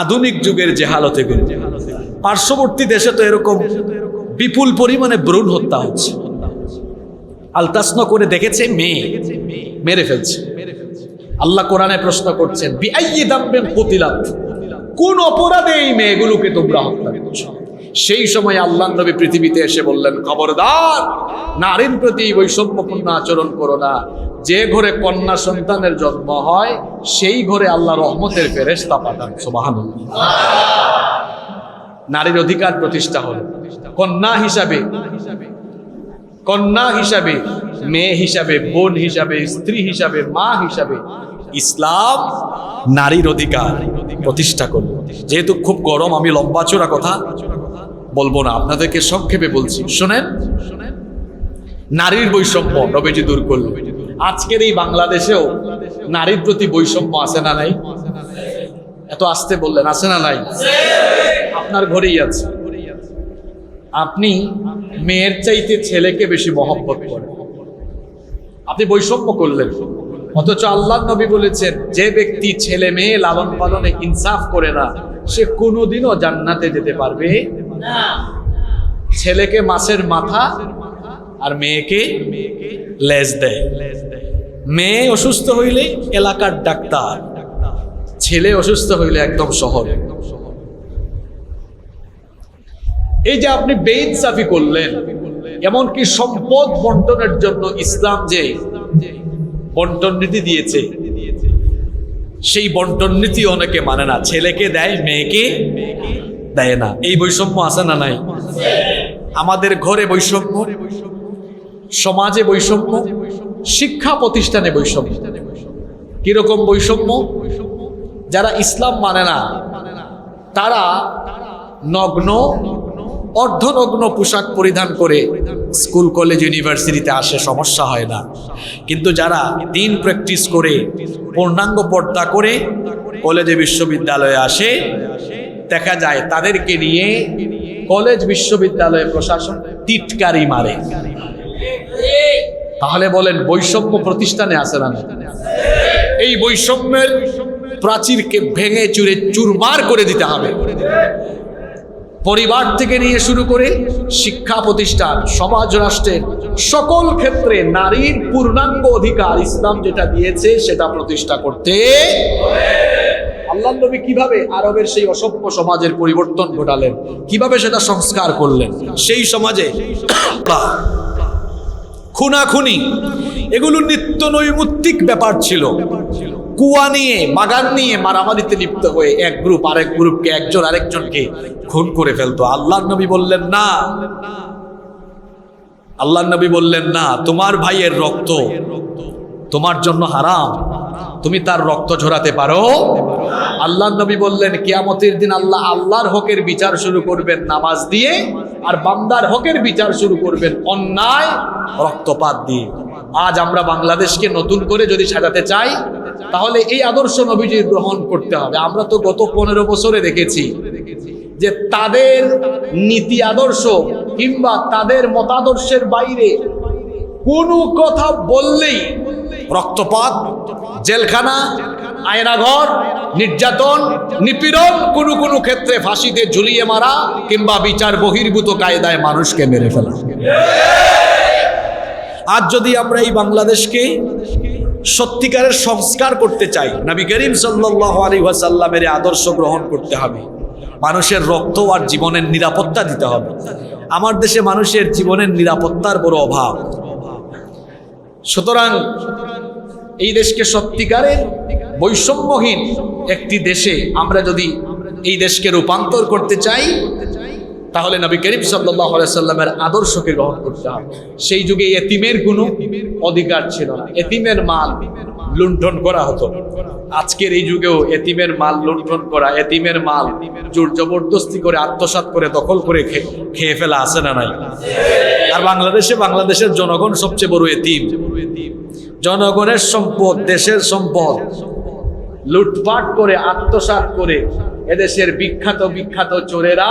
আধুনিক যুগের জেহালতে গুলো। পার্শ্ববর্তী দেশে তো এরকম বিপুল পরিমাণে ভ্রূণ হত্যা হচ্ছে। আলট্রাসাউন্ড করে দেখেছে মেয়ে, মেরে ফেলছে। আল্লাহ কোরআনে প্রশ্ন করছেন, বিআইয়ি দামবিন কুতিলাত, কোন অপরাধে এই মেয়েগুলোকে তোমরা হত্যা করছো? সেই সময় আল্লাহর নবী পৃথিবীতে এসে বললেন, খবরদার, নারীর প্রতি বৈষম্যপূর্ণ আচরণ করো না। যে ঘরে কন্যা সন্তানের জন্ম হয় সেই ঘরে আল্লাহ রহমতের ফেরেশতা পাঠান। সুবহানাল্লাহ। নারীর অধিকার প্রতিষ্ঠা হলো। কন্যা হিসাবে, মেয়ে হিসাবে, বোন হিসাবে, স্ত্রী হিসাবে, মা হিসাবে ইসলাম নারীর অধিকার প্রতিষ্ঠা করল। যেহেতু খুব গরম, আমি লম্বা চূড়া কথা বলবো না, আপনাদেরকে সংক্ষেপে বলছি, শোনেন। নারীর বৈষম্য নবীজি দূর করল। আজকের এই বাংলাদেশেও নারীর প্রতি বৈষম্য আছে না নাই? এত আসতে বললেন, আছে না নাই? আপনার ঘরেই আছে। আপনি মেয়ের চাইতে ছেলেকে বেশি মহব্বত করেন, আপনি বৈষম্য করলেন। অথচ আল্লাহর নবী বলেছেন, যে ব্যক্তি ছেলে মেয়ে লালন পালনে ইনসাফ করে না সে কোনোদিনও জান্নাতে যেতে পারবে না। ছেলেকে মাছের মাথা আর মেয়েকে লেজ দেয়। মেয়ে অসুস্থ হইলে এলাকার ডাক্তার, ছেলে অসুস্থ হইলে একদম শহরে। এই যে আপনি বেইনসাফি করলেন, এমনকি সম্পদ বন্টনের জন্য ইসলাম যে বন্টন নীতি দিয়েছে সেই বন্টন নীতি অনেকে মানে না। ছেলেকে দেয়, মেয়েকে দেয় না। এই বৈষম্য আছে না নাই? আমাদের ঘরে বৈষম্য, সমাজে বৈষম্য, শিক্ষা প্রতিষ্ঠানে বৈষম্য। কিরকম বৈষম্য? যারা ইসলাম মানে না তারা নগ্ন, অর্ধনগ্ন পোশাক পরিধান করে স্কুল কলেজ ইউনিভার্সিটিতে আসে, সমস্যা হয় না। কিন্তু যারা দিন প্র্যাকটিস করে পূর্ণাঙ্গ পর্দা করে কলেজে বিশ্ববিদ্যালয়ে আসে, দেখা যায় তাদেরকে নিয়ে কলেজ বিশ্ববিদ্যালয়ে প্রশাসন টিটকারি মারে। তাহলে বলেন বৈষম্য প্রতিষ্ঠানে আছে না? এই বৈষম্যের প্রাচীরকে ভেঙে চুরে চুরমার করে দিতে হবে। পরিবার থেকে নিয়ে শুরু করে শিক্ষা প্রতিষ্ঠান, সমাজ, রাষ্ট্রের সকল ক্ষেত্রে নারীর পূর্ণাঙ্গ অধিকার ইসলাম যেটা দিয়েছে সেটা প্রতিষ্ঠা করতে হবে। আল্লাহর নবী কিভাবে আরবের সেই অসভ্য সমাজের পরিবর্তন ঘটালেন, কিভাবে সেটা সংস্কার করলেন। সেই সমাজে খুনাখুনি এগুলো নিত্য নৈমিত্তিক ব্যাপার ছিল। কুয়া নিয়ে, বাগান নিয়ে মারামারিতে লিপ্ত হয়ে এক গ্রুপ আরেক গ্রুপকে, একজন আরেকজনকে খুন করে ফেলতো। আল্লাহর নবী বললেন না, আল্লাহর নবী বললেন না, তোমার ভাইয়ের রক্ত তোমার জন্য হারাম, তুমি তার রক্ত ঝরাতে পারো? আল্লাহর নবী বললেন, কিয়ামতের দিন আল্লাহ আল্লাহর হকের বিচার শুরু করবেন নামাজ দিয়ে, আর বান্দার হকের বিচার শুরু করবেন অন্যায় রক্তপাত দিয়ে। আজ আমরা বাংলাদেশকে নতুন করে যদি সাজাতে চাই, তাহলে এই আদর্শ নবীজি গ্রহণ করতে হবে। আমরা তো গত 15 বছরে দেখেছি যে তাদের নীতি আদর্শ কিংবা তাদের মতাদর্শের বাইরে কোনো কথা বললেই রক্তপাত, জেলখানা, আয়নাঘর, নির্যাতন, নিপীড়ন, কোনো কোনো ক্ষেত্রে ফাঁসিতে ঝুলিয়ে মারা কিংবা বিচার বহির্ভূত কায়দায় মানুষকে মেরে ফেলা। আজ যদি আমরা এই বাংলাদেশকে সত্যিকারের সংস্কার করতে চাই, নবী করিম সাল্লাল্লাহু আলাইহি ওয়াসাল্লামের আদর্শ গ্রহণ করতে হবে। মানুষের রক্ত আর জীবনের নিরাপত্তা দিতে হবে। আমার দেশে মানুষের জীবনের নিরাপত্তার বড় অভাব। সুতরাং এই দেশকে সত্যিকারের বৈষম্যহীন একটি দেশে আমরা যদি এই দেশকে রূপান্তর করতে চাই, তাহলে নবী করিম সাল্লাল্লাহু আলাইহি সাল্লামের আদর্শকে গ্রহণ করতে হবে। সেই যুগে এতিমের কোনো অধিকার ছিল না, এতিমের মাল লুণ্ঠন করা হতো। আজকের এই যুগেও এতিমের মাল লুণ্ঠন করা, এতিমের মাল জোর জবরদস্তি করে আত্মসাৎ করে দখল করে খেয়ে ফেলা আছে না নাই? আর বাংলাদেশের জনগণ সবচেয়ে বড় এতিম। জনগণের সম্পদ, দেশের সম্পদ লুটপাট করে আত্মসাৎ করে এদেশের বিখ্যাত চোরেরা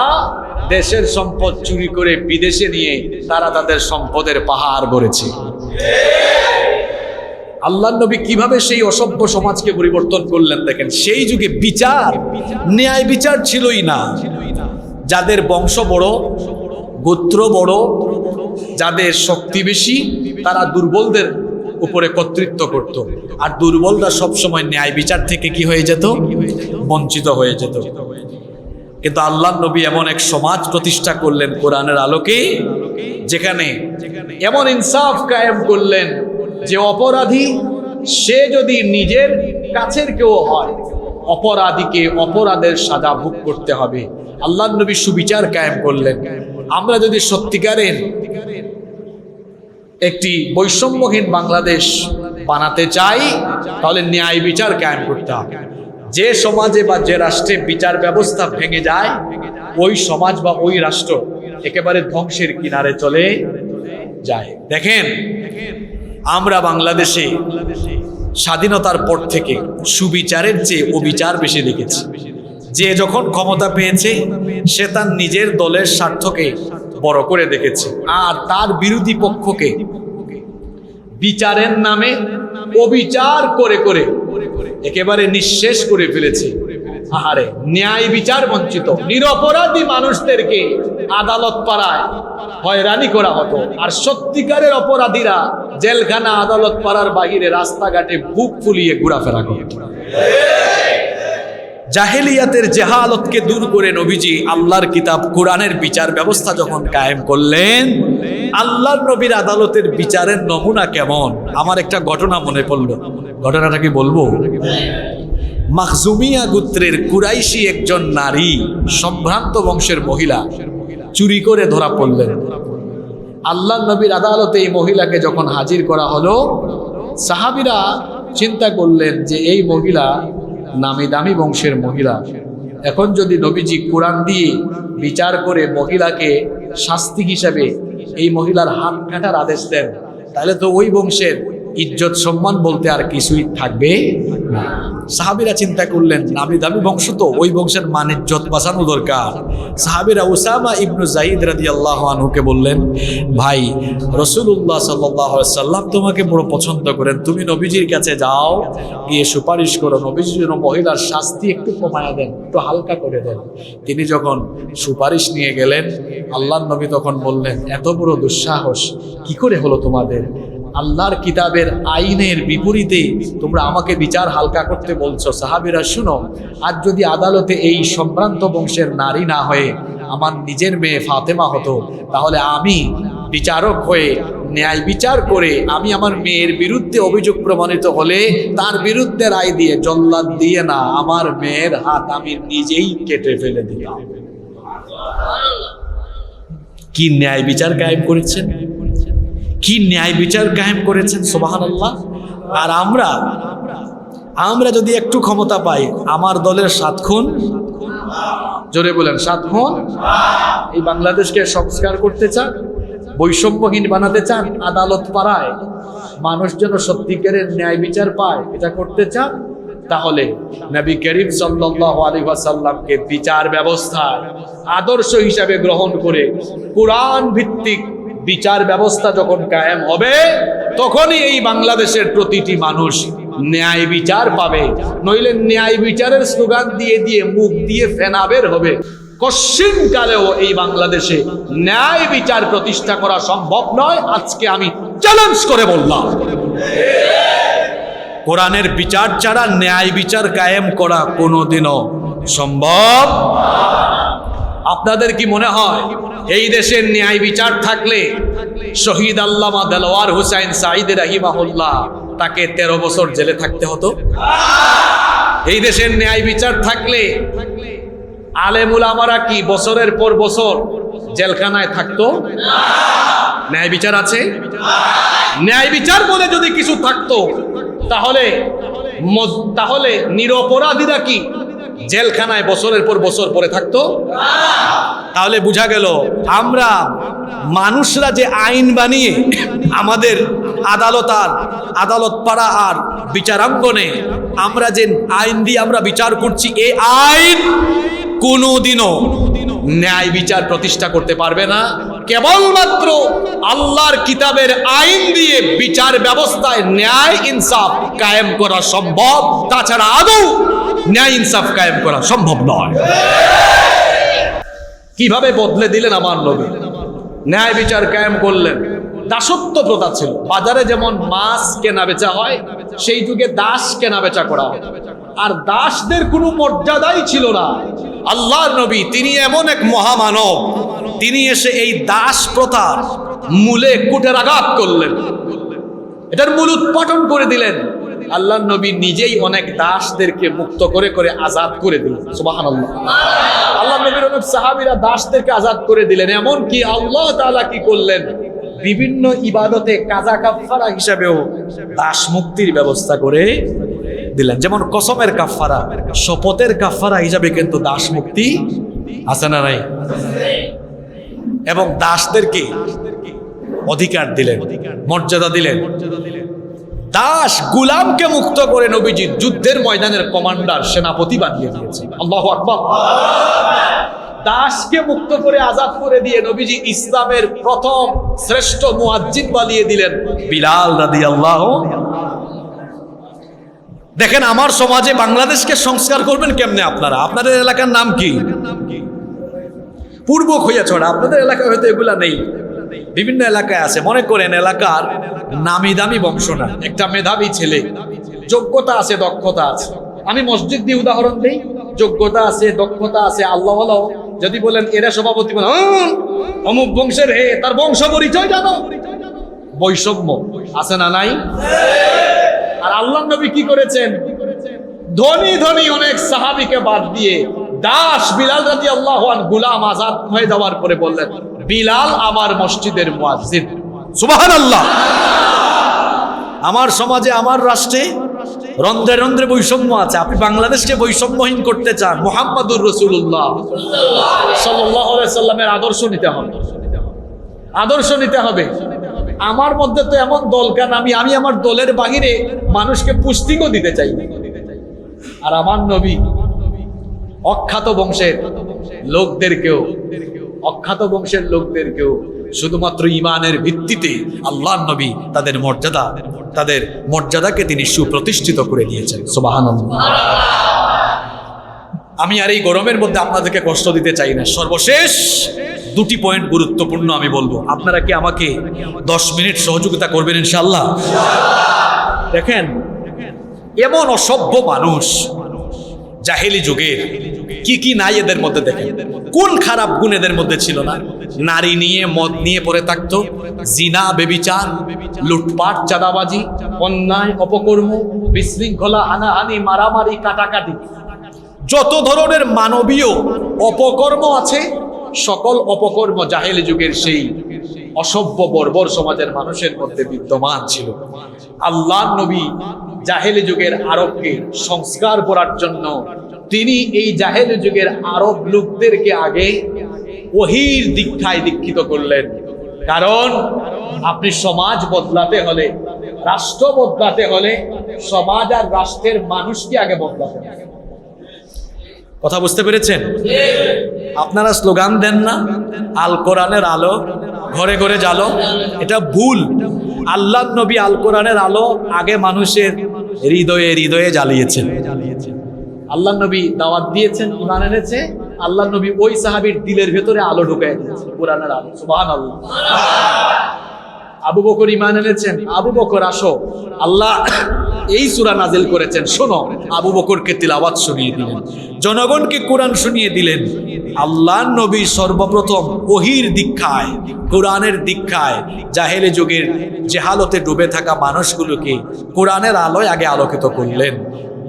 দেশের সম্পদ চুরি করে বিদেশে নিয়ে তারা তাদের সম্পদের পাহাড় গড়েছে। আল্লাহর নবী কিভাবে সেই অসভ্য সমাজকে পরিবর্তন করলেন দেখেন। সেই যুগে বিচার, ন্যায় বিচার ছিলই না। যাদের বংশ বড়, গোত্র বড়, যাদের শক্তি বেশি, তারা দুর্বলদের উপরে কর্তৃত্ব করত। আর দুর্বলরা সবসময় ন্যায় বিচার থেকে কি হয়ে যেত? বঞ্চিত হয়ে যেত। কিন্তু আল্লাহর নবী এমন এক সমাজ প্রতিষ্ঠা করলেন কোরআনের আলোকে, যেখানে এমন ইনসাফ কায়েম করলেন যে অপরাধী সে যদি নিজের কাছের কেউ হয়, অপরাধীকে অপরাধের সাজা ভোগ করতে হবে। আল্লাহর নবী সুবিচার কায়েম করলেন। আমরা যদি সত্যিকারের একটি বৈষম্যহীন বাংলাদেশ বানাতে চাই, তাহলে ন্যায় বিচার কায়েম করতে হবে। যে সমাজে বা যে রাষ্ট্রে বিচার ব্যবস্থা ভেঙে যায়, ওই সমাজ বা ওই রাষ্ট্র একেবারে ধ্বংসের কিনারে চলে যায়। দেখেন, আমরা বাংলাদেশে স্বাধীনতার পর থেকে সুবিচারের চেয়ে অবিচার বেশি দেখেছি। যে যখন ক্ষমতা পেয়েছে সে তার নিজের দলের স্বার্থকে বড় করে দেখেছে, আর তার বিরোধী পক্ষকে বিচারের নামে অবিচার করে করে একেবারে নিঃশেষ করে ফেলেছে। আহারে, ন্যায় বিচার বঞ্চিত, নিরপরাধী মানুষদেরকে আদালত পাড়ায় হয়রানি করা হতো, আর সত্যিকারের অপরাধীরা জেলখানা, আদালত পাড়ার বাহিরে রাস্তাঘাটে বুক ফুলিয়ে ঘোরাফেরা করত। জাহেলিয়াতের জেহালতকে দূর করে নবীজি আল্লাহর কিতাব কোরআনের বিচার ব্যবস্থা যখন কায়েম করলেন, আল্লাহর নবীর আদালতের বিচারের নমুনা কেমন। আমার একটা ঘটনা মনে পড়ল, ঘটনাটা কি বলবো? মাখজুমিয়া গোত্রের কুরাইশি একজন নারী, সম্ভ্রান্ত বংশের মহিলা, চুরি করে ধরা পড়লেন। আল্লাহর নবীর আদালতে এই মহিলাকে যখন হাজির করা হলো, সাহাবীরা চিন্তা করলেন যে এই মহিলা নামি দামি বংশের মহিলা, এখন যদি নবীজি কোরআন দিয়ে বিচার করে মহিলাকে শাস্তি হিসাবে এই মহিলার হাত কাটার আদেশ দেন, তাহলে তো ওই বংশের ইজ্জত সম্মান বলতে আর কিছুই থাকবে না। সাহাবীরা চিন্তা করলেন, নামি দামি বংশ তো, ওই বংশের মান ইজ্জত বাঁচানো দরকার। সাহাবীরা উসামা ইবনু যায়েদ রাদিয়াল্লাহু আনহুকে বললেন, ভাই, রাসূলুল্লাহ সাল্লাল্লাহু আলাইহি ওয়াসাল্লাম তোমাকে বড় পছন্দ করেন, তুমি নবীজির কাছে যাও, গিয়ে সুপারিশ করো নবীজির জন্য মহিলার শাস্তি একটু কমায়া দেন, একটু হালকা করে দেন। তিনি যখন সুপারিশ নিয়ে গেলেন, আল্লাহর নবী তখন বললেন, এত বড় দুঃসাহস কি করে হলো তোমাদের? আল্লাহর কিতাবের আইনের বিপরীতে তোমরা আমাকে বিচার হালকা করতে বলছো। সাহাবীরা শুনো, আজ যদি আদালতে এই সম্ভ্রান্ত বংশের নারী না হয়ে আমার নিজের মেয়ে ফাতেমা হতো, তাহলে আমি বিচারক হয়ে ন্যায় বিচার করে আমি আমার মেয়ের বিরুদ্ধে অভিযোগ প্রমাণিত হলে তার বিরুদ্ধে রায় দিয়ে জল্লাদ দিয়ে না, আমার মেয়ের হাত আমি নিজেই কেটে ফেলে দিলাম। কি ন্যায় বিচার কায়েম করেছেন, কি ন্যায় বিচার কায়েম করেছেন, সুবহানাল্লাহ। আর আমরা যদি একটু ক্ষমতা পাই, আমার দলের 7 খুন, জোরে বলেন 7 খুন, এই বাংলাদেশকে সংস্কার করতে চান, বৈষম্যহীন বানাতে চান, আদালত পাড়ায় মানুষ যেন সত্যিকারের ন্যায় বিচার পায়, এটা করতে চান, তাহলে নবী করিম সাল্লাল্লাহু আলাইহি ওয়াসাল্লামকে বিচার ব্যবস্থার আদর্শ হিসাবে গ্রহণ করে কুরআন ভিত্তিক বিচার ব্যবস্থা যখন কায়েম হবে, তখনই এই বাংলাদেশের প্রতিটি মানুষ ন্যায় বিচার পাবে। নইলে ন্যায় বিচারের স্লোগান দিয়ে দিয়ে মুখ দিয়ে ফেনা বের হবে। কশিন কালেও এই বাংলাদেশে ন্যায় বিচার প্রতিষ্ঠা করা সম্ভব নয়। আজকে আমি চ্যালেঞ্জ করে বললাম, কোরআনের বিচার ছাড়া ন্যায় বিচার কায়েম করা কোনোদিনও সম্ভব। আপনাদের কি মনে হয় এই দেশের ন্যায় বিচার থাকলে শহীদ আল্লামা দেলোয়ার হোসেন সাঈদ রাহিমাহুল্লাহ তাকে 13 বছর জেলে থাকতে হতো? এই দেশের ন্যায় বিচার থাকলে আলেম উলামারা কি বছরের পর বছর জেলখানায় থাকতো? ন্যায় বিচার আছে? ন্যায় বিচার বলে যদি কিছু থাকতো তাহলে নিরপরাধীরা কি জেলখানায় বছরের পর বছর পরে থাকতো? তাহলে বোঝা গেল আমরা মানুষরা যে আইন বানিয়ে আমাদের আদালত পাড়া আর বিচারাঙ্গনে আমরা যে আইন দিয়ে আমরা বিচার করছি, এই আইন কোনোদিনও ন্যায় বিচার প্রতিষ্ঠা করতে পারবে না। কেবলমাত্র আল্লাহর কিতাবের আইন দিয়ে বিচার ব্যবস্থায় ন্যায় ইনসাফ কায়েম করা সম্ভব, তাছাড়া আদৌ ন্যায় ইনসাফ কায়েম করা সম্ভব নয়। কিভাবে বদলে দিলেন আমার নবী, ন্যায় বিচার কায়েম করলেন। দাসত্ব প্রথা ছিল, বাজারে যেমন মাছ কেনা বেচা হয়, সেই যুগে দাস কেনা বেচা করা হয়, আর দাসদের কোনো মর্যাদাই ছিল না। আল্লাহর নবী তিনি এমন এক মহামানব, তিনি এসে এই দাস প্রথা মূলে কুঠারাঘাত করলেন, এটার মূল উৎপাটন করে দিলেন। আল্লাহর নবী নিজেই অনেক দাসদেরকে মুক্ত করে করে আজাদ করে দিলেন। সুবহানাল্লাহ। আল্লাহর নবীর অনেক সাহাবীরা দাসদেরকে আজাদ করে দিলেন। এমন কি আল্লাহ তাআলা কি করলেন, বিভিন্ন ইবাদতে কাজা কাফারা হিসাবেও দাস মুক্তির ব্যবস্থা করে দিলেন। যেমন কসমের কাফারা, শপথের কাফারা হিসাবে কিন্তু দাস মুক্তি আছে না নাই? এবং দাসদেরকে অধিকার দিলেন, মর্যাদা দিলেন। দাস গুলামকে মুক্ত করে নবীজি যুদ্ধের ময়দানের কমান্ডার, সেনাপতি বানিয়ে দিয়েছেন। আল্লাহু আকবার। দাসকে মুক্ত করে আজাদ করে দিয়ে নবীজি ইসলামের প্রথম শ্রেষ্ঠ মুয়াজ্জিন বানিয়ে দিলেন বিলাল রাদিয়াল্লাহু। দেখেন আমার সমাজে বাংলাদেশকে সংস্কার করবেন কেমনে আপনারা? আপনাদের এলাকার নাম কি? পূর্ব খৈয়াছড়া। আপনাদের এলাকায় হয়তো এগুলা নেই, বিভিন্ন এলাকায় আছে। মনে করেন এলাকার নামি দামি বংশ না, একটা মেধাবী ছেলে, যোগ্যতা আছে, দক্ষতা আছে। আমি মসজিদ দিয়ে উদাহরণ দিই, যোগ্যতা আছে, দক্ষতা আছে, আল্লাহ আল্লাহ। যদি বলেন এরা সভাপতি, বলেন অমুক বংশের, হে তার বংশ পরিচয় জানো? বৈষম্য আছে না নাই? আর আল্লাহ নবী কি করেছেন? ধনী ধনী অনেক সাহাবীকে বাদ দিয়ে দাস বিলাল রাদিয়াল্লাহু আনহু গোলাম আজাদ হয়ে যাওয়ার পরে বললেন, বিলাল আমার মসজিদের মুয়াজ্জিন। সুবহানাল্লাহ। আমার সমাজে, আমার রাষ্ট্রে রন্ধ্রে রন্ধ্রে বৈষম্য আছে। আপনি বাংলাদেশকে বৈষম্যহীন করতে চান, মুহাম্মাদুর রাসূলুল্লাহ সাল্লাল্লাহু আলাইহি সাল্লামের আদর্শ নিতে হবে, আদর্শ নিতে হবে। আমার মধ্যে তো এমন দল কেন, আমি আমার দলের বাহিরে মানুষকে পুষ্টিও দিতে চাই। আর আমার নবী অখ্যাত বংশের লোকদেরকেও শুধুমাত্র ঈমানের ভিত্তিতে আল্লাহর নবী তাদের মর্যাদাকে তিনি সুপ্রতিষ্ঠিত করে দিয়েছেন। সুবহানাল্লাহ। আমি আর এই গরমের মধ্যে আপনাদেরকে কষ্ট দিতে চাই না। সর্বশেষ 2টি পয়েন্ট গুরুত্বপূর্ণ আমি বলবো। আপনারা কি আমাকে 10 মিনিট সহযোগিতা করবেন ইনশাআল্লাহ? দেখেন, এমন অসভ্য মানুষ জাহেলি যুগের কি কি নাই এদের মধ্যে দেখেন, কোন খারাপ গুণ এদের মধ্যে ছিল না? নারী নিয়ে, মদ নিয়ে পড়ে থাকতো, জিনা, বেবিচার, লুটপাট, চাঁদাবাজি, অন্যায়, অপকর্ম, বিশৃঙ্খলা, হানাহানি, মারামারি, কাটাকাটি, যত ধরনের মানবীয় অপকর্ম আছে সকল অপকর্ম জাহেলি যুগের সেই অসভ্য বর্বর সমাজের মানুষের মধ্যে বিদ্যমান ছিল। আল্লাহর নবী জাহেলি যুগের আরবকে সংস্কার করার জন্য তিনি এই জাহেলি যুগের আরব লোকদেরকে আগে ওহীর দীক্ষায় দীক্ষিত করলেন। কারণ আপনি সমাজ বদলাতে হলে, রাষ্ট্র বদলাতে হলে সমাজ আর রাষ্ট্রের মানুষকে আগে বদলাতে হবে। কথা বুঝতে পেরেছেন? আপনারা স্লোগান দেন না, আল কোরআনের আলো ঘরে ঘরে জ্বালো, এটা ভুল। আল্লাহর নবী আল কোরআনের আলো আগে মানুষের হৃদয়ে হৃদয়ে জ্বালিয়েছেন। আল্লাহর নবী দাওয়াত দিয়েছেন, ঈমান এনেছে, আল্লাহর নবী ওই সাহাবীর দিলের ভেতরে আলো ঢুকায় দিয়েছেন, কোরআনের আলো। সুবহানাল্লাহ। আবু বকর ঈমান এনেছেন, আবু বকর আসো, আল্লাহ এই সূরা নাজিল করেছেন, শোনো। আবু বকরকে তিলাওয়াত শুনিয়ে দিলেন, জনগণকে কোরআন শুনিয়ে দিলেন। আল্লাহর নবী সর্বপ্রথম ওহীর দীক্ষায়, কোরআনের দীক্ষায় জাহেলি যুগের জেহালতে ডুবে থাকা মানুষগুলোকে কোরআনের আলোয় আগে আলোকিত করলেন।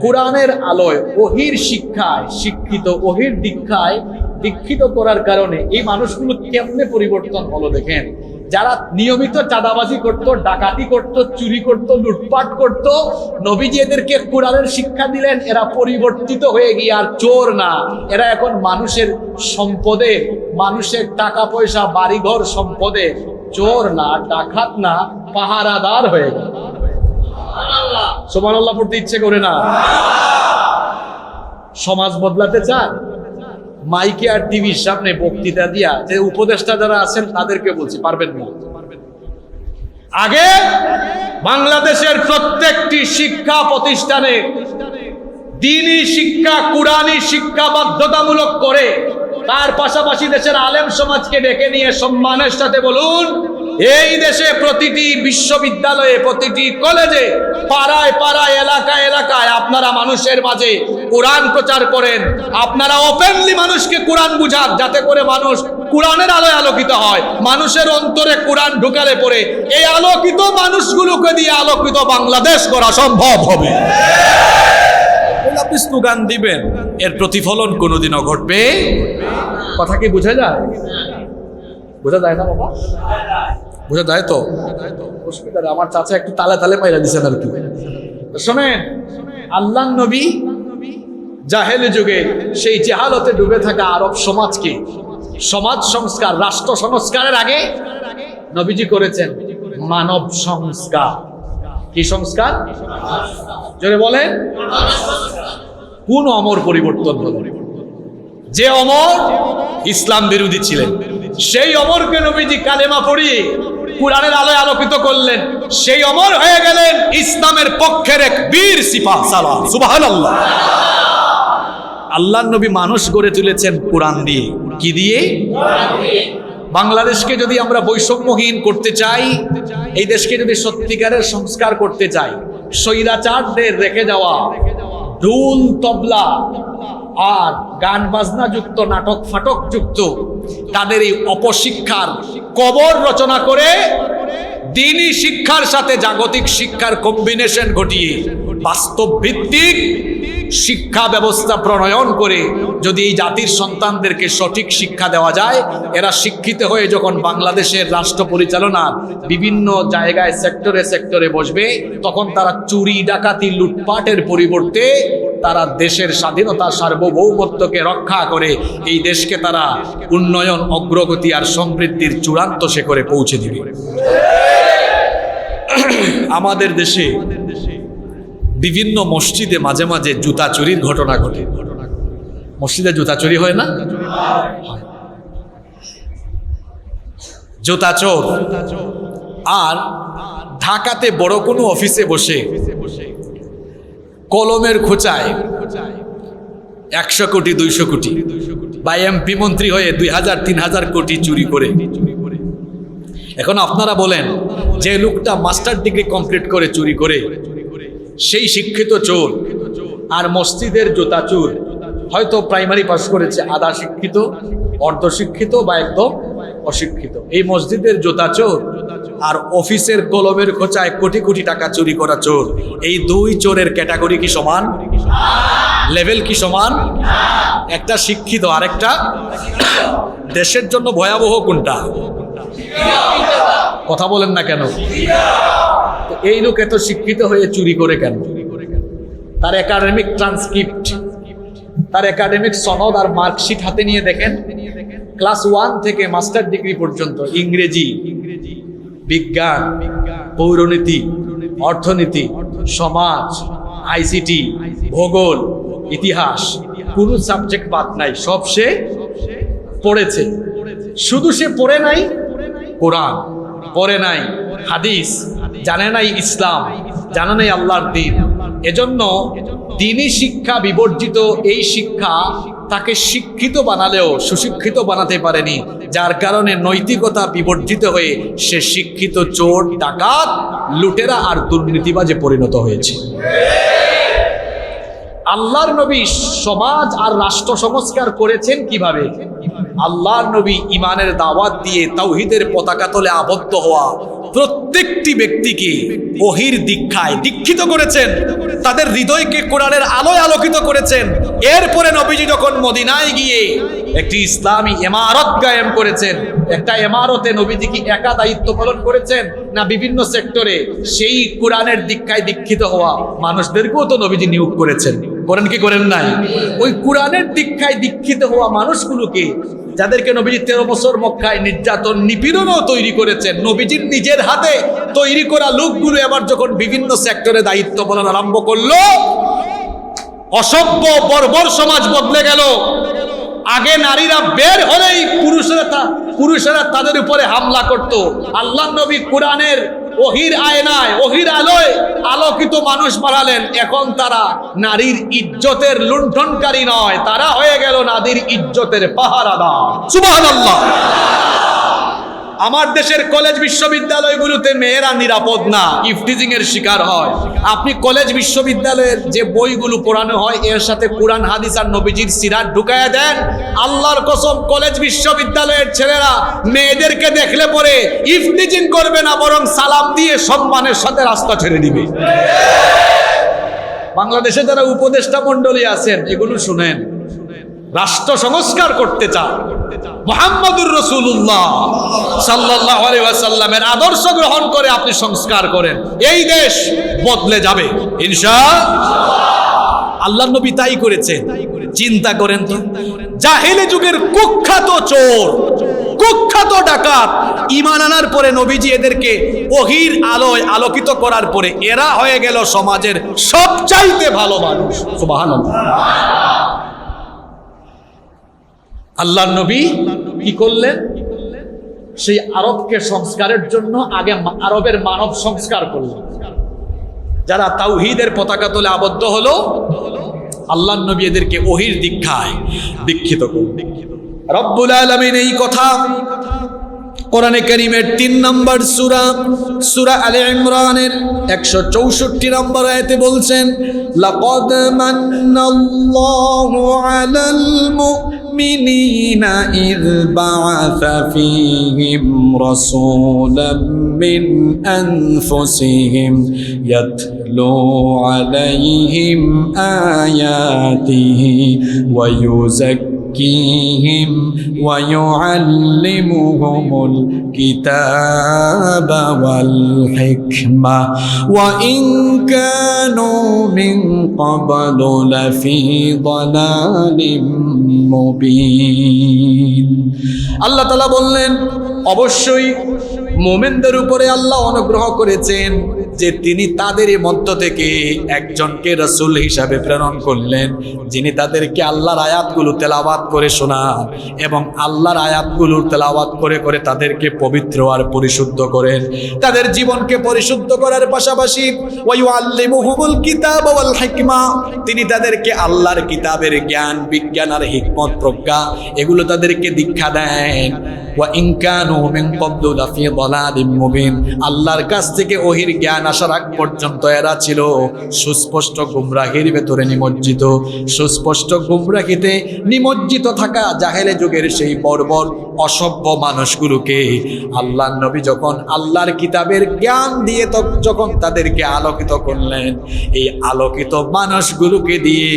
কোরআনের আলোয় ওহীর শিক্ষায় শিক্ষিত, ওহীর দীক্ষায় দীক্ষিত করার কারণে এই মানুষগুলো কেমনে পরিবর্তন হলো দেখেন। যারা নিয়মিত চাঁদাবাজি করত, ডাকাতি করত, চুরি করত, লুটপাট করত, নবীজি এদেরকে কোরআনের শিক্ষা দিলেন, এরা পরিবর্তিত হয়ে গিয়ে আর চোর না, এরা এখন মানুষের সম্পদে, মানুষের টাকা পয়সা, বাড়িঘর সম্পদে চোর না, ডাকাত না, পাহারাদার হয়ে গেল। সুবহানাল্লাহ পড়তে ইচ্ছে করে না? সমাজ বদলাতে চান? মাইকে আর টিভির সামনে বক্তৃতা দিয়া যে উপদেষ্টা যারা আছেন তাদেরকে বলছি, পারবেন না। আগে বাংলাদেশের প্রত্যেকটি শিক্ষা প্রতিষ্ঠানে দ্বীনি শিক্ষা, কুরআনী শিক্ষা বাধ্যতামূলক করে তার পাশাপাশি দেশের আলেম সমাজকে ডেকে নিয়ে সম্মানের সাথে বলুন, এই দেশে প্রতিটি বিশ্ববিদ্যালয়ে, প্রতিটি কলেজে, পাড়ায় পাড়ায়, এলাকায় এলাকায় আপনারা মানুষের মাঝে কোরআন প্রচার করেন। আপনারা ওপেনলি মানুষকে কোরআন বুঝান, যাতে করে মানুষ কোরআনের আলোয় আলোকিত হয়। মানুষের অন্তরে কোরআন ঢুকালে পরে এই আলোকিত মানুষগুলোকে দিয়ে আলোকিত বাংলাদেশ করা সম্ভব হবে। আপনি স্লোগান দিবেন, এর প্রতিফলন কোনোদিনও ঘটবে। কথা কি বোঝা যায়? বোঝা যায় না বাবা? বোঝা যায় তো? আমার চাচা একটু তালে তালে পাইরা দিচ্ছেন আর কি। শোনেন, আল্লাহর নবী জাহেলি যুগে সেই জাহালতে ডুবে থাকা আরব সমাজকে সমাজ সংস্কার, রাষ্ট্র সংস্কারের আগে নবীজি করেছেন মানব সংস্কার। কি সংস্কার? জোরে বলেন। কোন অমর পরিবর্তন হলো? যে অমর ইসলাম বিরোধী ছিলেন, সেই অমরকে নবীজি কালেমা পড়িয়ে কোরআনের আলোয় আলোকিত করলেন। সেই অমর হয়ে গেলেন ইসলামের পক্ষের এক বীর সিপাহ সালার। সুবহানাল্লাহ। আল্লাহর নবী মানুষ গড়ে তুলেছেন কোরআন দিয়ে। কি দিয়ে? বাংলাদেশকে যদি আমরা বৈষম্যহীন করতে চাই, এই দেশকে যদি সত্যিকারের সংস্কার করতে চাই, স্বৈরাচারদের রেখে যাওয়া ঢোল, তবলা আর গান বাজনা যুক্ত, নাটক ফাটক যুক্ত তাদের এই অপশিক্ষার কবর রচনা করে দ্বীনি শিক্ষার সাথে জাগতিক শিক্ষার কম্বিনেশন ঘটিয়ে বাস্তব ভিত্তিক শিক্ষা ব্যবস্থা প্রণয়ন করে যদি এই জাতির সন্তানদেরকে সঠিক শিক্ষা দেওয়া যায়, এরা শিক্ষিত হয়ে যখন বাংলাদেশের রাষ্ট্র পরিচালনার বিভিন্ন জায়গায় সেক্টরে সেক্টরে বসবে, তখন তারা চুরি, ডাকাতি, লুটপাটের পরিবর্তে তারা দেশের স্বাধীনতা, সার্বভৌমত্বকে রক্ষা করে এই দেশকে তারা উন্নয়ন, অগ্রগতি আর সমৃদ্ধির চূড়ান্ত শিখরে পৌঁছে দিবে। আমাদের দেশে বিভিন্ন মসজিদে মাঝে মাঝে জুতা চুরির ঘটনা ঘটে। মসজিদে জুতা চুরি হয় না? জুতা চোর। আর ঢাকাতে বড় কোনো অফিসে বসে কলমের খোঁচায় 100 কোটি 200 কোটি বা এমপি মন্ত্রী হয়ে 2000-3000 কোটি চুরি করে। এখন আপনারা বলেন, যে লোকটা মাস্টার ডিগ্রি কমপ্লিট করে চুরি করে, সেই শিক্ষিত চোর আর মসজিদের জুতা চোর হয়তো প্রাইমারি পাস করেছে, আধা শিক্ষিত, অর্ধশিক্ষিত বা একদম অশিক্ষিত। এই মসজিদের জুতা চোর আর অফিসের কলমের খোঁচায় কোটি কোটি টাকা চুরি করা চোর, এই দুই চোরের ক্যাটাগরি কি সমান? লেভেল কি সমান? একটা শিক্ষিত আর একটা দেশের জন্য ভয়াবহ কোনটা? কথা বলেন না কেন? এই লোক এত শিক্ষিত হয়ে চুরি করে কেন? তার একাডেমিক ট্রান্সক্রিপ্ট, তার একাডেমিক সনদ আর মার্কশিট হাতে নিয়ে দেখেন, ক্লাস 1 থেকে মাস্টার ডিগ্রি পর্যন্ত ইংরেজি, বিজ্ঞান, পৌরনীতি, অর্থনীতি, সমাজ, আইসিটি, ভূগোল, ইতিহাস, কোন সাবজেক্ট বাদ নাই, সব সে পড়েছে। শুধু সে পড়ে নাই কোরআন, পড়ে নাই হাদিস, জানে নাই ইসলাম, জানে নাই আল্লাহর দ্বীন। এজন্য দ্বীনি শিক্ষা বিবর্জিত এই শিক্ষা তাকে শিক্ষিত বানালেও সুশিক্ষিত বানাতে পারেনি, যার কারণে নৈতিকতা বিবর্জিত হয়ে সে শিক্ষিত চোর, ডাকাত, লুটেরা আর দুর্নীতিবাজে পরিণত হয়েছে। আল্লাহর নবী সমাজ আর রাষ্ট্র সংস্কার করেছেন কিভাবে? আল্লাহর নবী ইমানের দাওয়াত দিয়ে তাওহীদের পতাকা তলে আবদ্ধ হওয়া প্রত্যেকটি ব্যক্তিকে ওহীর দীক্ষায় দীক্ষিত করেছেন, তাদের হৃদয়কে কোরআনের আলোয় আলোকিত করেছেন। এরপরে নবীজি যখন মদিনায় গিয়ে একটি ইসলামী ইমারত কায়েম করেছেন, একটা ইমারতে নবীজি কি একা দায়িত্ব পালন করেছেন না বিভিন্ন সেক্টরে সেই কোরআনের দীক্ষায় দীক্ষিত হওয়া মানুষদেরকেও তো নবীজি নিয়োগ করেছেন? করেন কি করেন নাই? ওই কোরআনের দীক্ষায় দীক্ষিত হওয়া মানুষগুলোকে, যাদেরকে নবীজি 13 বছর মক্কায় নির্যাতন নিপীড়নও তৈরি করেছেন, নবীজির নিজের হাতে তৈরি করা লোকগুলো এবার যখন বিভিন্ন সেক্টরে দায়িত্ব পালন আরম্ভ করলো, অসভ্য বর্বর সমাজ বদলে গেল। আগে নারীরা বের হলেই পুরুষেরা তাদের উপরে হামলা করত। আল্লাহর নবী কোরআনের ওহীর আয়নায়, ওহীর আলোয় আলোকিত মানুষ বানালেন। এখন তারা নারীর ইজ্জতের লুণ্ঠনকারী নয়, তারা হয়ে গেল নারীর ইজ্জতের পাহারাদার। সুবহানাল্লাহ। আমার দেশের কলেজ বিশ্ববিদ্যালয়গুলোতে মেয়েরা নিরাপদ না, ইফটিজিং এর শিকার হয়। আপনি কলেজ বিশ্ববিদ্যালয়ের যে বইগুলো পড়ানো হয় এর সাথে কোরআন হাদিস আর নবীজির সিরাত ঢুকায়া দেন, আল্লাহর কসম কলেজ বিশ্ববিদ্যালয়ের ছেলেরা মেয়েদেরকে দেখলে পরে ইফটিজিং করবে না, বরং সালাম দিয়ে সম্মানের সাথে রাস্তা ছেড়ে দিবে। বাংলাদেশে যারা উপদেষ্টা মণ্ডলী আছেন এগুলো শুনেন, রাষ্ট্র সংস্কার করতে চান, মুহাম্মদুর রাসূলুল্লাহ সাল্লাল্লাহু আলাইহি ওয়াসাল্লামের আদর্শ গ্রহণ করে আপনি সংস্কার করেন, এই দেশ বদলে যাবে ইনশাআল্লাহ। আল্লাহর নবী তাই করেছেন। চিন্তা করেন তো, জাহেলি যুগের কুখ্যাত চোর, কুখ্যাত ডাকাত, ঈমান আনার পরে নবীজি এদেরকে ওহীর আলোয় আলোকিত করার পরে এরা হয়ে গেল সমাজের সবচাইতে ভালো মানুষ। সুবহানাল্লাহ। আল্লাহর নবী কি করলেন? সেই আরবকে সংস্কারের জন্য আগে আরবের মানব সংস্কার করলেন। যারা তাওহীদের পতাকা তলে আবদ্ধ হলো, আল্লাহর নবী এদেরকে ওহীর দীক্ষায় দীক্ষিত করলেন। রব্বুল আলামিন এই কথা কোরআনে কারীমের 3 নম্বর সূরা আলে ইমরানের 164 নম্বর আয়াতে বলছেন, লাকাদ মান্নাল্লাহু আলাল মুমিনিনা ইয বাআসা ফীহিম রাসূলাম মিন আনফুসিহিম ইয়াতলু আলাইহিম আয়াতিহি ওয়া يزكيهم ويعلمهم الكتاب والحكمة وإن كانوا من قبل لفي ضلال مبين। আল্লাহ তাআলা বললেন, অবশ্যই মুমিনদের উপরে আল্লাহ অনুগ্রহ করেছেন যে তিনি তাদের মধ্য থেকে একজনকে রাসূল হিসাবে প্রেরণ করলেন, যিনি তাদেরকে আল্লাহর আয়াতগুলো তেলাওয়াত করে শোনান এবং আল্লাহর আয়াতগুলোর তেলাওয়াত করে করে তাদেরকে পবিত্র আর পরিশুদ্ধ করেন। তাদের জীবনকে পরিশুদ্ধ করার পাশাপাশি ওয়ায়ুআল্লিমুহুমুল কিতাবা ওয়াল হিকমা, তিনি তাদেরকে আল্লাহর কিতাবের জ্ঞান, বিজ্ঞান আর হিকমত প্রজ্ঞা এগুলো তাদেরকে দীক্ষা দেন। ওয়া ইন কানু মিন ক্বাবলু লাফি দালালিম মুবিন, আল্লাহর কাছ থেকে ওহীর জ্ঞান আসার আগ পর্যন্ত এরা ছিল সুস্পষ্ট গুমরাহির ভেতরে নিমজ্জিত। সুস্পষ্ট গুমরাহিতে নিমজ্জিত থাকা জাহেলে যুগের সেই বর্বর অসভ্য মানুষগুলোকে আল্লাহর নবী যখন আল্লাহর কিতাবের জ্ঞান দিয়ে যখন তাদেরকে আলোকিত করলেন, এই আলোকিত মানুষগুলোকে দিয়ে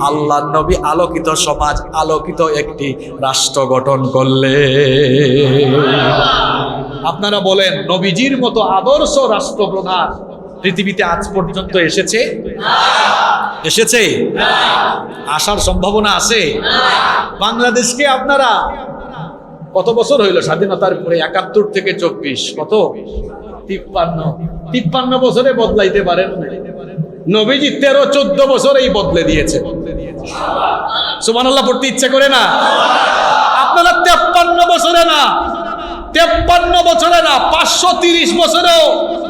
আল্লাহর নবী আলোকিত সমাজ, আলোকিত একটি রাষ্ট্র গঠন করলেন। আপনারা বলেন, নবীজির মতো আদর্শ রাষ্ট্রপ্রধান পৃথিবীতে আজ পর্যন্ত এসেছে? এসেছে? আসার সম্ভাবনা আছে? বাংলাদেশকে আপনারা কত বছর হইল স্বাধীনতার পরে? ৭১ থেকে ২৪, কত? ৫৩ বছরে বদলাইতে পারেন না। নবীজি ১৩-১৪ বছরেই বদলে দিয়েছে। সুবহানাল্লাহ পড়তে ইচ্ছে করে না? আপনারা ৫৩ বছরে না, ৫৩ বছরে না, ৫৩০ বছরেও